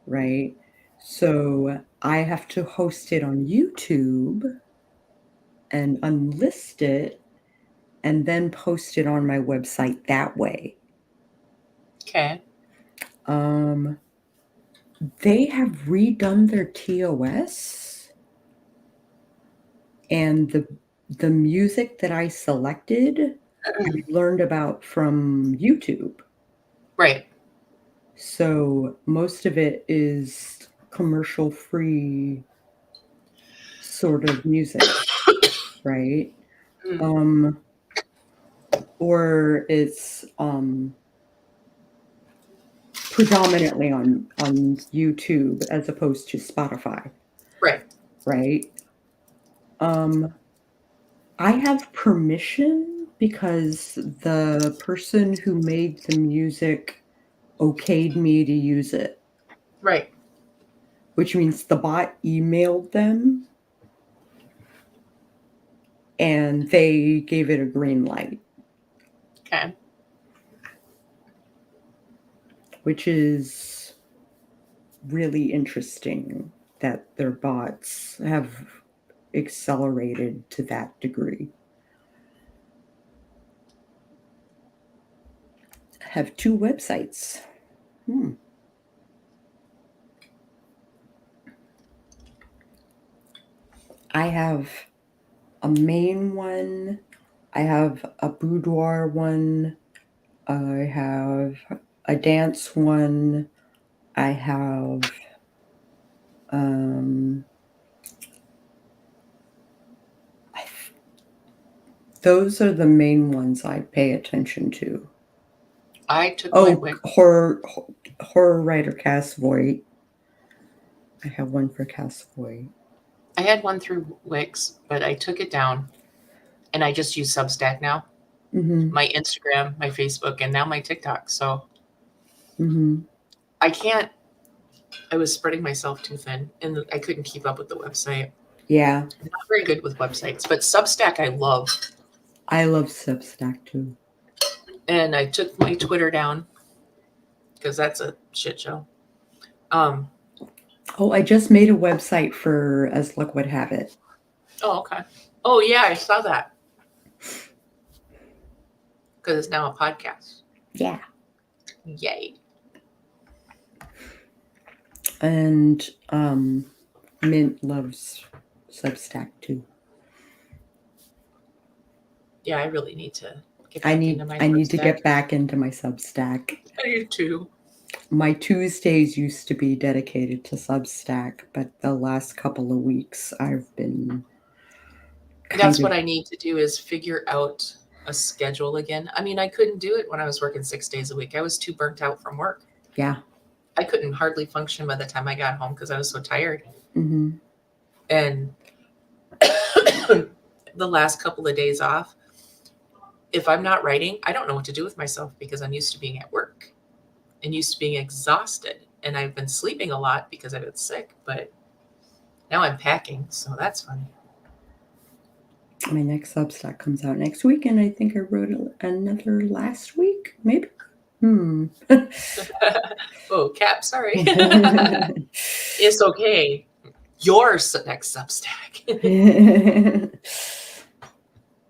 right? So I have to host it on YouTube and unlist it and then post it on my website that way. Okay. They have redone their TOS, and the music that I selected, I learned about from YouTube. Right. So most of it is commercial free sort of music, right? Mm. Or it's predominantly on YouTube as opposed to Spotify, Right. right? I have permission because the person who made the music okayed me to use it, Right. which means the bot emailed them and they gave it a green light, Okay. which is really interesting that their bots have accelerated to that degree. Have 2 websites. I have a main one, I have a boudoir one, I have a dance one, I have those are the main ones I pay attention to. I took my Oh, Wix. horror writer Cass Voit. I have one for Cass Voit. I had one through Wix, but I took it down and I just use Substack now. Mm-hmm. My Instagram, my Facebook, and now my TikTok. So Mm-hmm. I can't. I was spreading myself too thin, and I couldn't keep up with the website. Yeah, I'm not very good with websites, but Substack I love. I love Substack too. And I took my Twitter down because that's a shit show. Oh, I just made a website for As Luck Would Have It. Oh, okay. Oh, yeah, I saw that. Because it's now a podcast. Yeah. Yay. And Mint loves Substack too. Yeah, I really need to get I back into need my I need to Substack. get back into my Substack. I do too. My Tuesdays used to be dedicated to Substack, but the last couple of weeks I've been That's what I need to do, is figure out a schedule again. I mean, I couldn't do it when I was working 6 days a week. I was too burnt out from work. Yeah. I couldn't hardly function by the time I got home because I was so tired. Mm-hmm. And the last couple of days off, if I'm not writing, I don't know what to do with myself because I'm used to being at work and used to being exhausted. And I've been sleeping a lot because I've been sick, but now I'm packing, so that's fun. My next Substack comes out next week, and I think I wrote another last week, maybe. Oh, Cap, sorry. It's okay. Yours next Substack.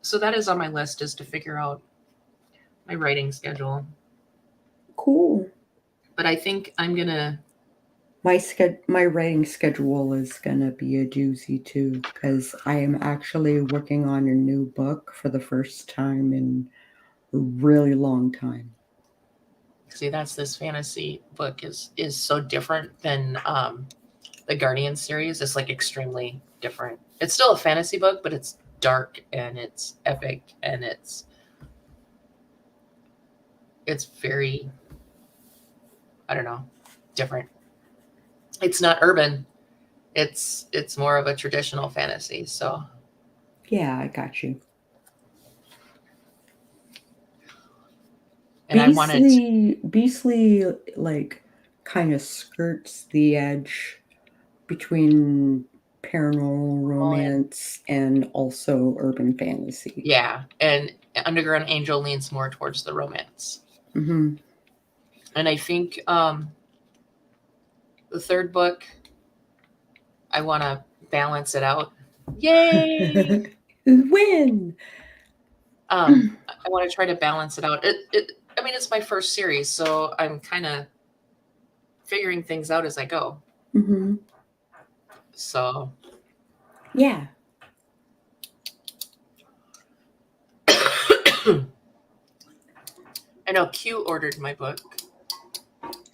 So that is on my list, is to figure out my writing schedule. Cool. But I think I'm gonna. My writing schedule is gonna be a doozy too, because I am actually working on a new book for the first time in a really long time. See, that's this fantasy book is so different than the Guardian series. It's like extremely different. It's still a fantasy book, but it's dark and it's epic and it's very, I don't know, different. It's not urban. It's more of a traditional fantasy. So Yeah, I got you. and I wanted Beastly like kind of skirts the edge between paranormal romance and also urban fantasy. Yeah, and Underground Angel leans more towards the romance. Mm-hmm. And I think the third book, I want to balance it out. Yay! Win! I want to try to balance it out. I mean, it's my first series, so I'm kind of figuring things out as I go. Mm-hmm. So yeah. I know Q ordered my book,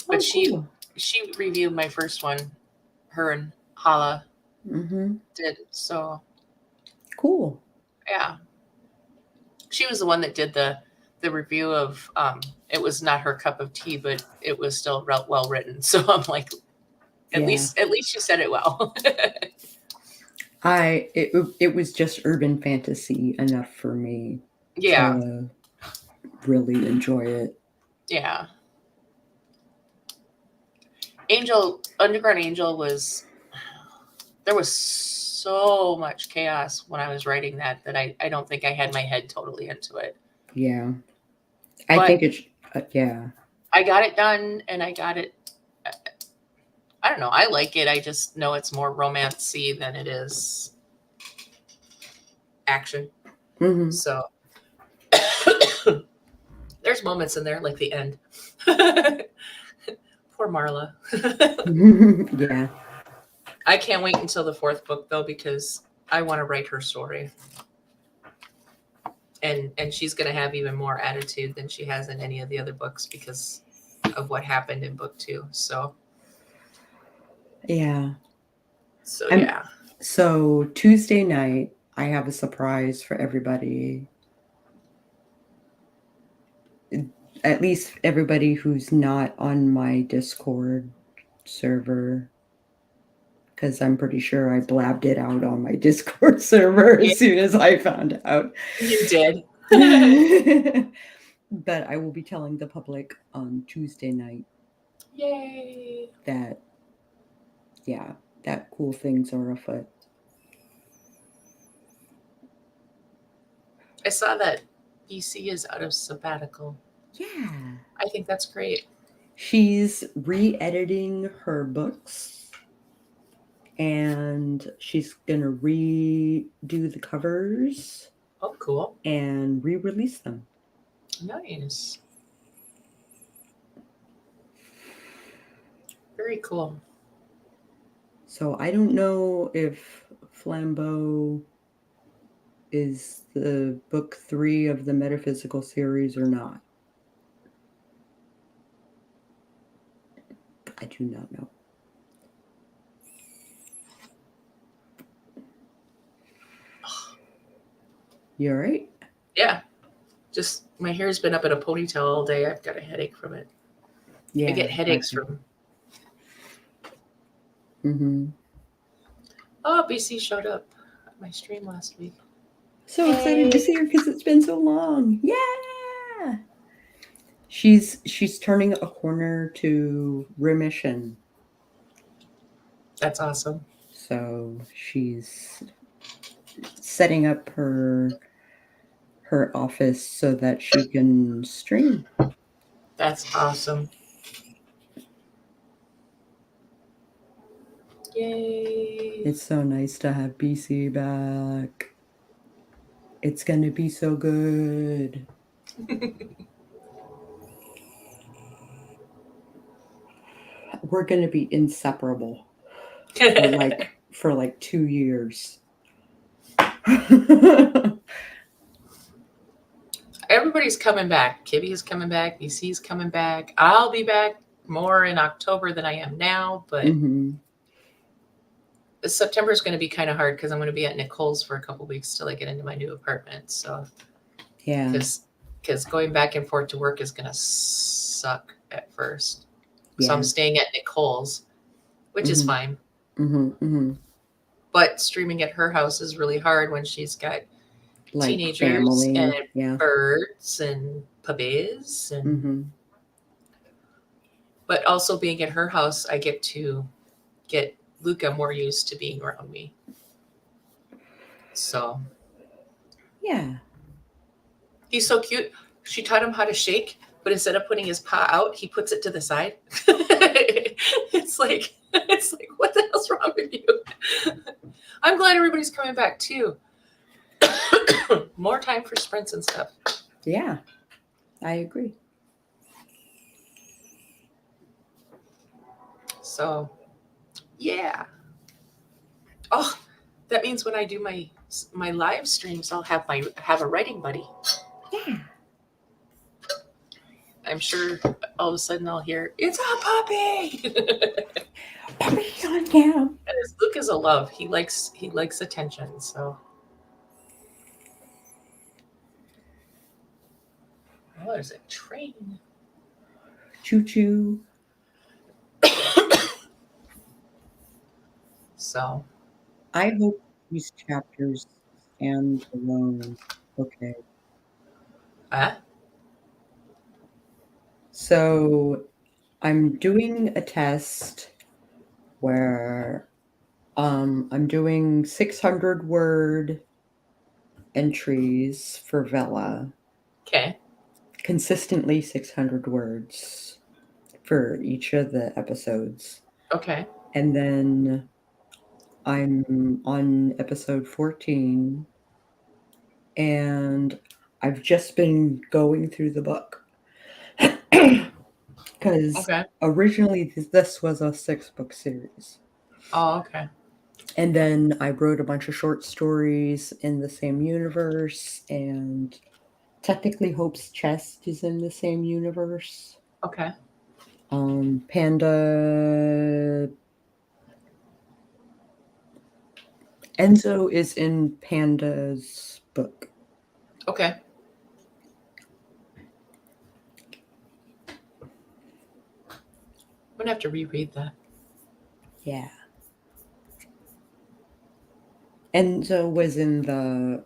but cool. she reviewed my first one. Her and Hala did. So cool. Yeah, she was the one that did the review of. It was not her cup of tea, but it was still well written. So I'm like, at least she said it well. It was just urban fantasy enough for me to really enjoy it. Yeah. Underground Angel was, there was so much chaos when I was writing that I don't think I had my head totally into it. Yeah. I think it's, yeah. I got it done and I got it. I don't know. I like it. I just know it's more romance-y than it is action. Mm-hmm. So there's moments in there, like the end. Poor Marla. Yeah. I can't wait until the fourth book though, because I want to write her story. And she's going to have even more attitude than she has in any of the other books because of what happened in book 2. So yeah. Yeah. So Tuesday night, I have a surprise for everybody. At least everybody who's not on my Discord server, because I'm pretty sure I blabbed it out on my Discord server as soon as I found out. You did. But I will be telling the public on Tuesday night. Yay! That cool things are afoot. I saw that BC is out of sabbatical. Yeah. I think that's great. She's re-editing her books, and she's going to redo the covers. Oh, cool. And re-release them. Nice. Very cool. So I don't know if Flambeau is the book 3 of the metaphysical series or not? I do not know. You all right? Yeah. Just my hair's been up in a ponytail all day. I've got a headache from it. Yeah. I get headaches from. Mm-hmm. Oh, BC showed up at my stream last week. So excited to see her because it's been so long. Yeah. She's turning a corner to remission. That's awesome. So she's setting up her office so that she can stream. That's awesome. Yay. It's so nice to have BC back. It's going to be so good. We're going to be inseparable for like 2 years. Everybody's coming back. Kibby is coming back. BC's coming back. I'll be back more in October than I am now, but September is going to be kind of hard because I'm going to be at Nicole's for a couple weeks till I get into my new apartment. So yeah, because going back and forth to work is going to suck at first. Yeah. So I'm staying at Nicole's, which is fine. But streaming at her house is really hard when she's got like teenagers family. And birds and puppies and but also being at her house, I get to get Luca more used to being around me. So yeah, he's so cute. She taught him how to shake, but instead of putting his paw out, he puts it to the side. It's like what the hell's wrong with you? I'm glad everybody's coming back too. More time for sprints and stuff. Yeah, I agree. So, yeah. Oh, that means when I do my live streams, I'll have a writing buddy. Yeah. I'm sure all of a sudden I'll hear, it's a puppy. Puppy's on cam. And Luke is a love. He likes attention. So. Oh, there's a train. Choo choo. So. I hope these chapters stand alone. Okay. So I'm doing a test where I'm doing 600 word entries for Vela. Okay. Consistently 600 words for each of the episodes. Okay. And then I'm on episode 14 and I've just been going through the book. Because originally this was a 6-book series. Oh, okay. And then I wrote a bunch of short stories in the same universe, and technically Hope's Chest is in the same universe. Okay. Panda... Enzo is in Panda's book. Okay. I'm going to have to reread that. Yeah. Enzo was in the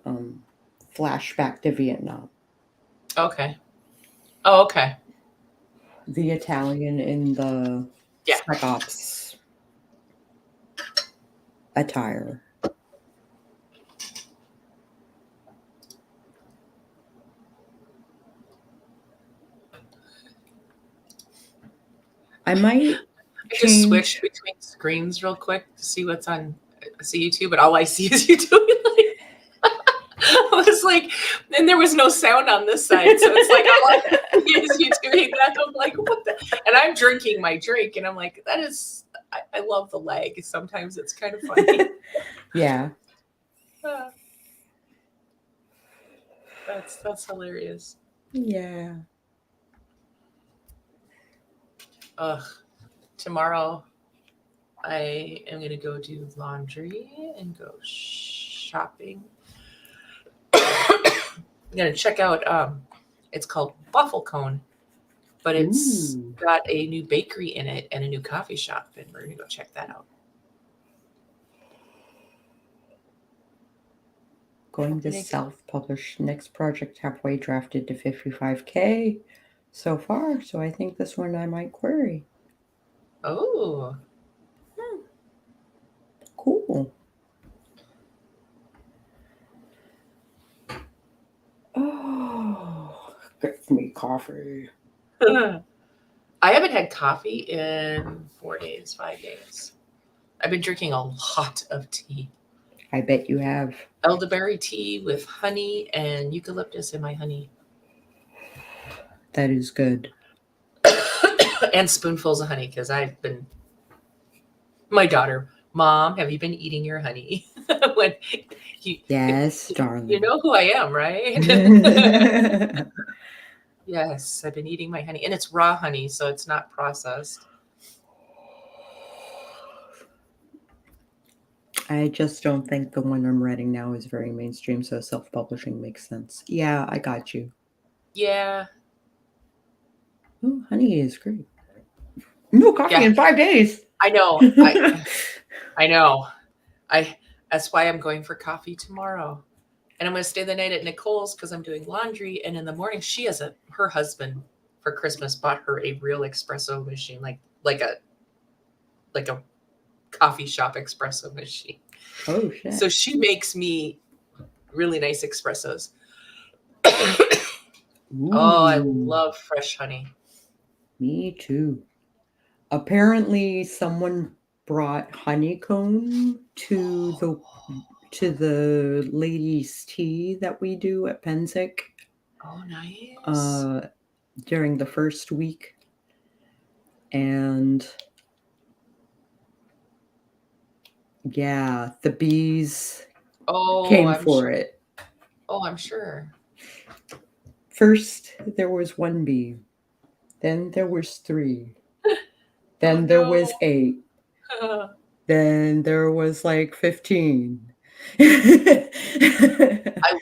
flashback to Vietnam. Okay. Oh, okay. The Italian in the Spec Ops attire. I might just switch between screens real quick to see what's on YouTube, but all I see is you doing I was like, and there was no sound on this side, so it's like all I see is you doing that. I'm like, what the? And I'm drinking my drink, and I'm like, that is, I love the lag. Sometimes it's kind of funny. Yeah. That's hilarious. Yeah. Tomorrow I am gonna go do laundry and go shopping. I'm gonna check out it's called Waffle Cone, but it's Ooh. got a new bakery in it and a new coffee shop, and we're gonna go check that out. Going to self-publish. Next project halfway drafted to 55K so far. So I think this one I might query. Oh. Cool. Oh, get me coffee. I haven't had coffee in 4 days, 5 days. I've been drinking a lot of tea. I bet you have. Elderberry tea with honey and eucalyptus in my honey. That is good. And spoonfuls of honey, because I've been. My daughter, Mom, have you been eating your honey? When Yes, darling. You know who I am, right? Yes, I've been eating my honey, and it's raw honey, so it's not processed. I just don't think the one I'm writing now is very mainstream, so self-publishing makes sense. Yeah, I got you. Yeah. Oh, honey is great. No coffee in 5 days. I know. I know. That's why I'm going for coffee tomorrow. And I'm going to stay the night at Nicole's because I'm doing laundry. And in the morning, her husband for Christmas bought her a real espresso machine, like a coffee shop espresso machine. Oh shit! So she makes me really nice espressos. Oh, I love fresh honey. Me too. Apparently, someone brought honeycomb to the ladies' tea that we do at Pensick. Oh, nice. During the first week, and yeah, the bees came for it. Oh, I'm sure. First, there was 1 bee. Then there was 3. Then there was 8. Then there was like 15. I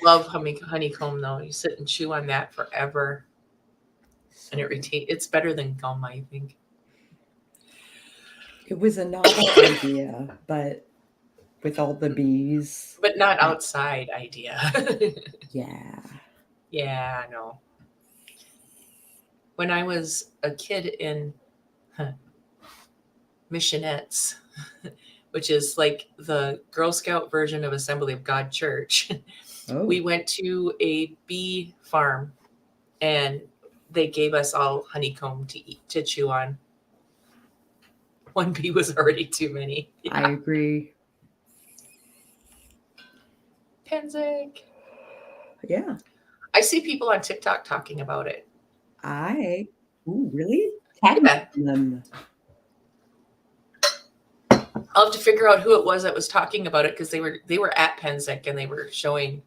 love honeycomb though. You sit and chew on that forever. And it's better than gum, I think. It was a novel idea, but with all the bees. But not outside idea. Yeah. Yeah, no. When I was a kid in Missionettes, which is like the Girl Scout version of Assembly of God Church, we went to a bee farm and they gave us all honeycomb to chew on. 1 bee was already too many. Yeah. I agree. Pensick. Yeah. I see people on TikTok talking about it. Ooh, really? Tag them. I'll have to figure out who it was that was talking about it because they were at Pensick and they were showing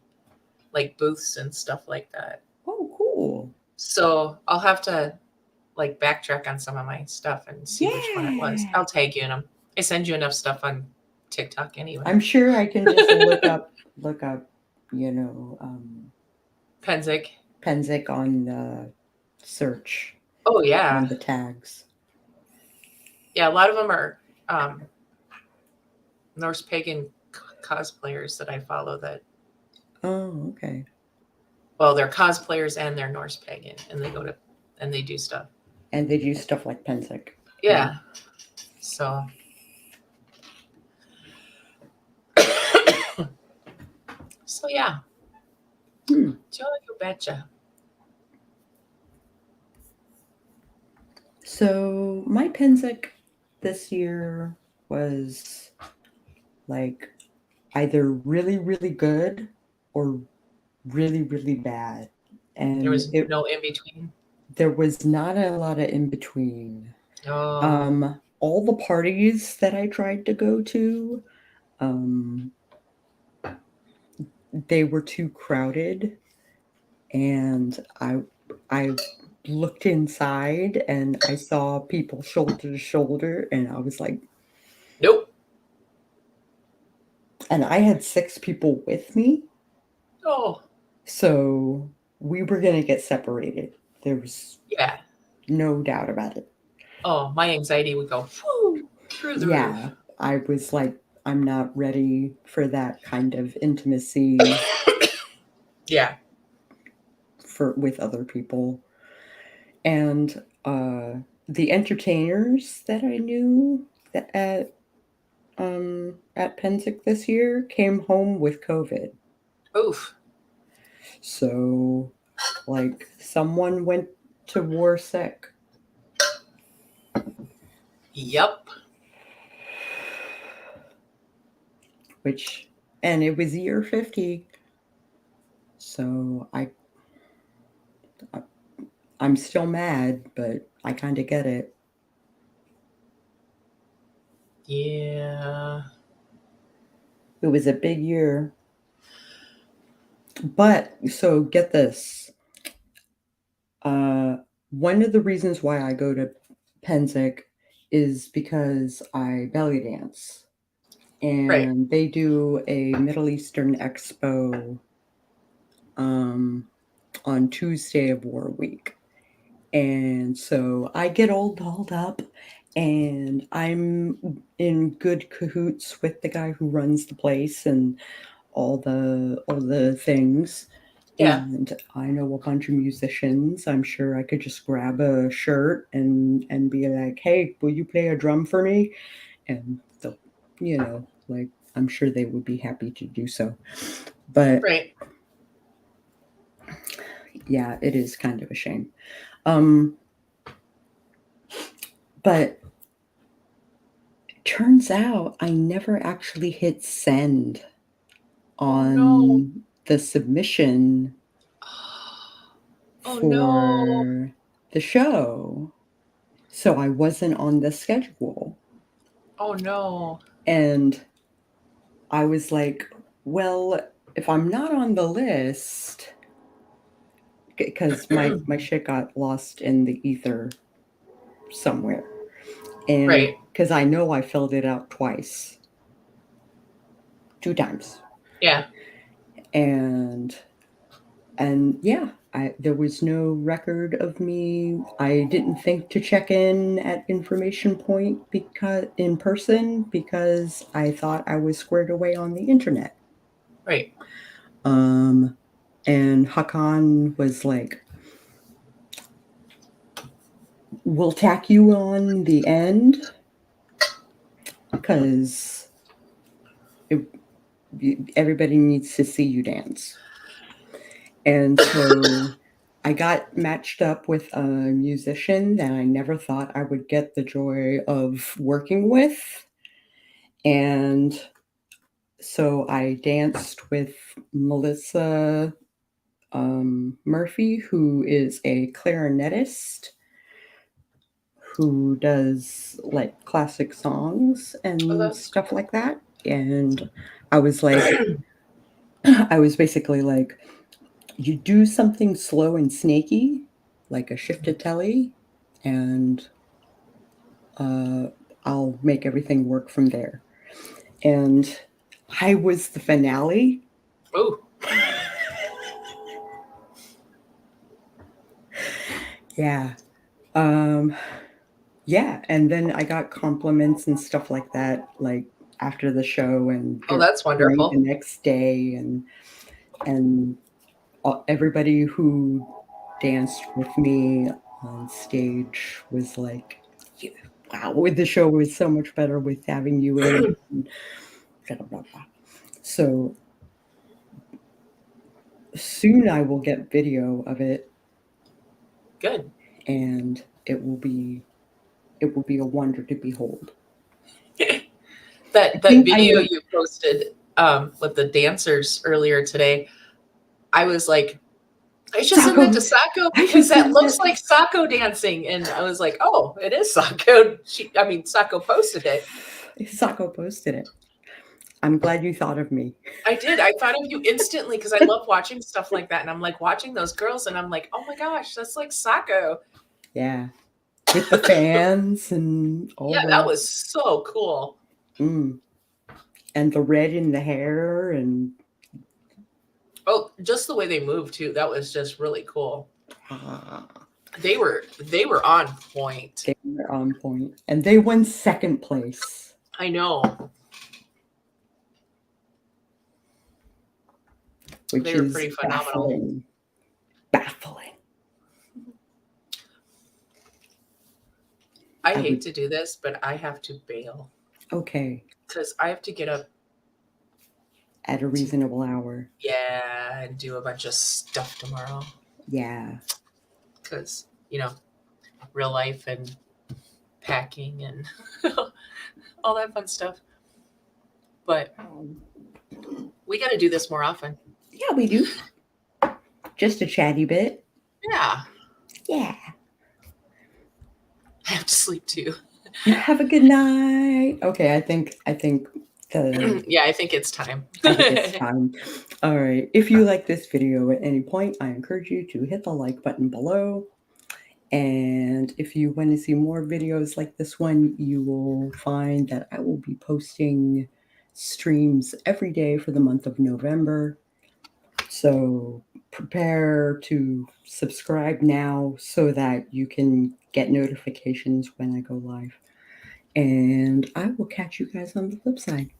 like booths and stuff like that. Oh, cool. So I'll have to like backtrack on some of my stuff and see which one it was. I'll tag you in them. I send you enough stuff on TikTok anyway. I'm sure I can just look up, Pensick on search. Oh yeah. On the tags. Yeah, a lot of them are Norse pagan cosplayers that I follow that. Oh, okay. Well, they're cosplayers and they're Norse pagan, and they do stuff. And they do stuff like Pensick. Yeah. So. So yeah. You betcha. So my Pensick this year was like either really, really good or really, really bad. And there was no in between. There was not a lot of in between. Oh. All the parties that I tried to go to, they were too crowded. and I looked inside and I saw people shoulder to shoulder, and I was like, Nope. and I had 6 people with me, Oh, so we were gonna get separated. There was yeah. no doubt about it. Oh, my anxiety would go through the roof. Yeah, I was like, I'm not ready for that kind of intimacy Yeah. with other people. And the entertainers that I knew at Pensick this year came home with COVID. Oof. So, like, someone went to war sick. Yep. And it was year 50. So I'm still mad, but I kind of get it. Yeah. It was a big year. But, so get this. One of the reasons why I go to Pensick is because I belly dance. And Right. they do a Middle Eastern expo on Tuesday of War Week. And so I get all dolled up, and I'm in good cahoots with the guy who runs the place and all the things. Yeah. And I know a bunch of musicians. I'm sure I could just grab a shirt and be like, "Hey, will you play a drum for me?" And they'll, like, I'm sure they would be happy to do so. But Right. yeah, it is kind of a shame. But it turns out I never actually hit send on the submission Oh no. for the show. So I wasn't on the schedule. Oh no. And I was like, well, if I'm not on the list, because my shit got lost in the ether somewhere. And Right. because I know I filled it out twice. 2 times. Yeah. And yeah, there was no record of me. I didn't think to check in at Information Point in person because I thought I was squared away on the internet. Right. And Hakan was like, "We'll tack you on the end because everybody needs to see you dance." And so I got matched up with a musician that I never thought I would get the joy of working with. And so I danced with Melissa Murphy, who is a clarinetist who does like classic songs and stuff like that. And I was like, I was basically like, you do something slow and snaky, like a shifted telly, and I'll make everything work from there. And I was the finale. Oh. Yeah. Yeah, and then I got compliments and stuff like that, like after the show and That's during wonderful. the next day, and everybody who danced with me on stage was like, "Wow, the show was so much better with having you in." And blah, blah, blah. So soon I will get video of it. Good. And it will be a wonder to behold. that video you posted with the dancers earlier today, I was like, I should send that to Sako because that looks like Sako dancing. And I was like, oh, it is Sako. Sako posted it. Sako posted it. I'm glad you thought of me. I did. I thought of you instantly because I love watching stuff like that. And I'm like watching those girls and I'm like, oh my gosh, that's like Sako. Yeah. With the fans and all Yeah, that was so cool. And the red in the hair and Oh, just the way they moved too. That was just really cool. ah, They were on point. they were on point. And they won second place. I know. Which They were is pretty phenomenal. Baffling. I hate to do this, but I have to bail. Okay. Because I have to get up at a reasonable hour. Yeah, and do a bunch of stuff tomorrow. Yeah. Because, you know, real life and packing and all that fun stuff. But we got to do this more often. Yeah, we do. Just a chatty bit. Yeah. Yeah. I have to sleep too. Have a good night. Okay, I think yeah, I think it's time. I think it's time. All right. If you like this video at any point, I encourage you to hit the like button below. And if you want to see more videos like this one, you will find that I will be posting streams every day for the month of November. So prepare to subscribe now so that you can get notifications when I go live. And I will catch you guys on the flip side.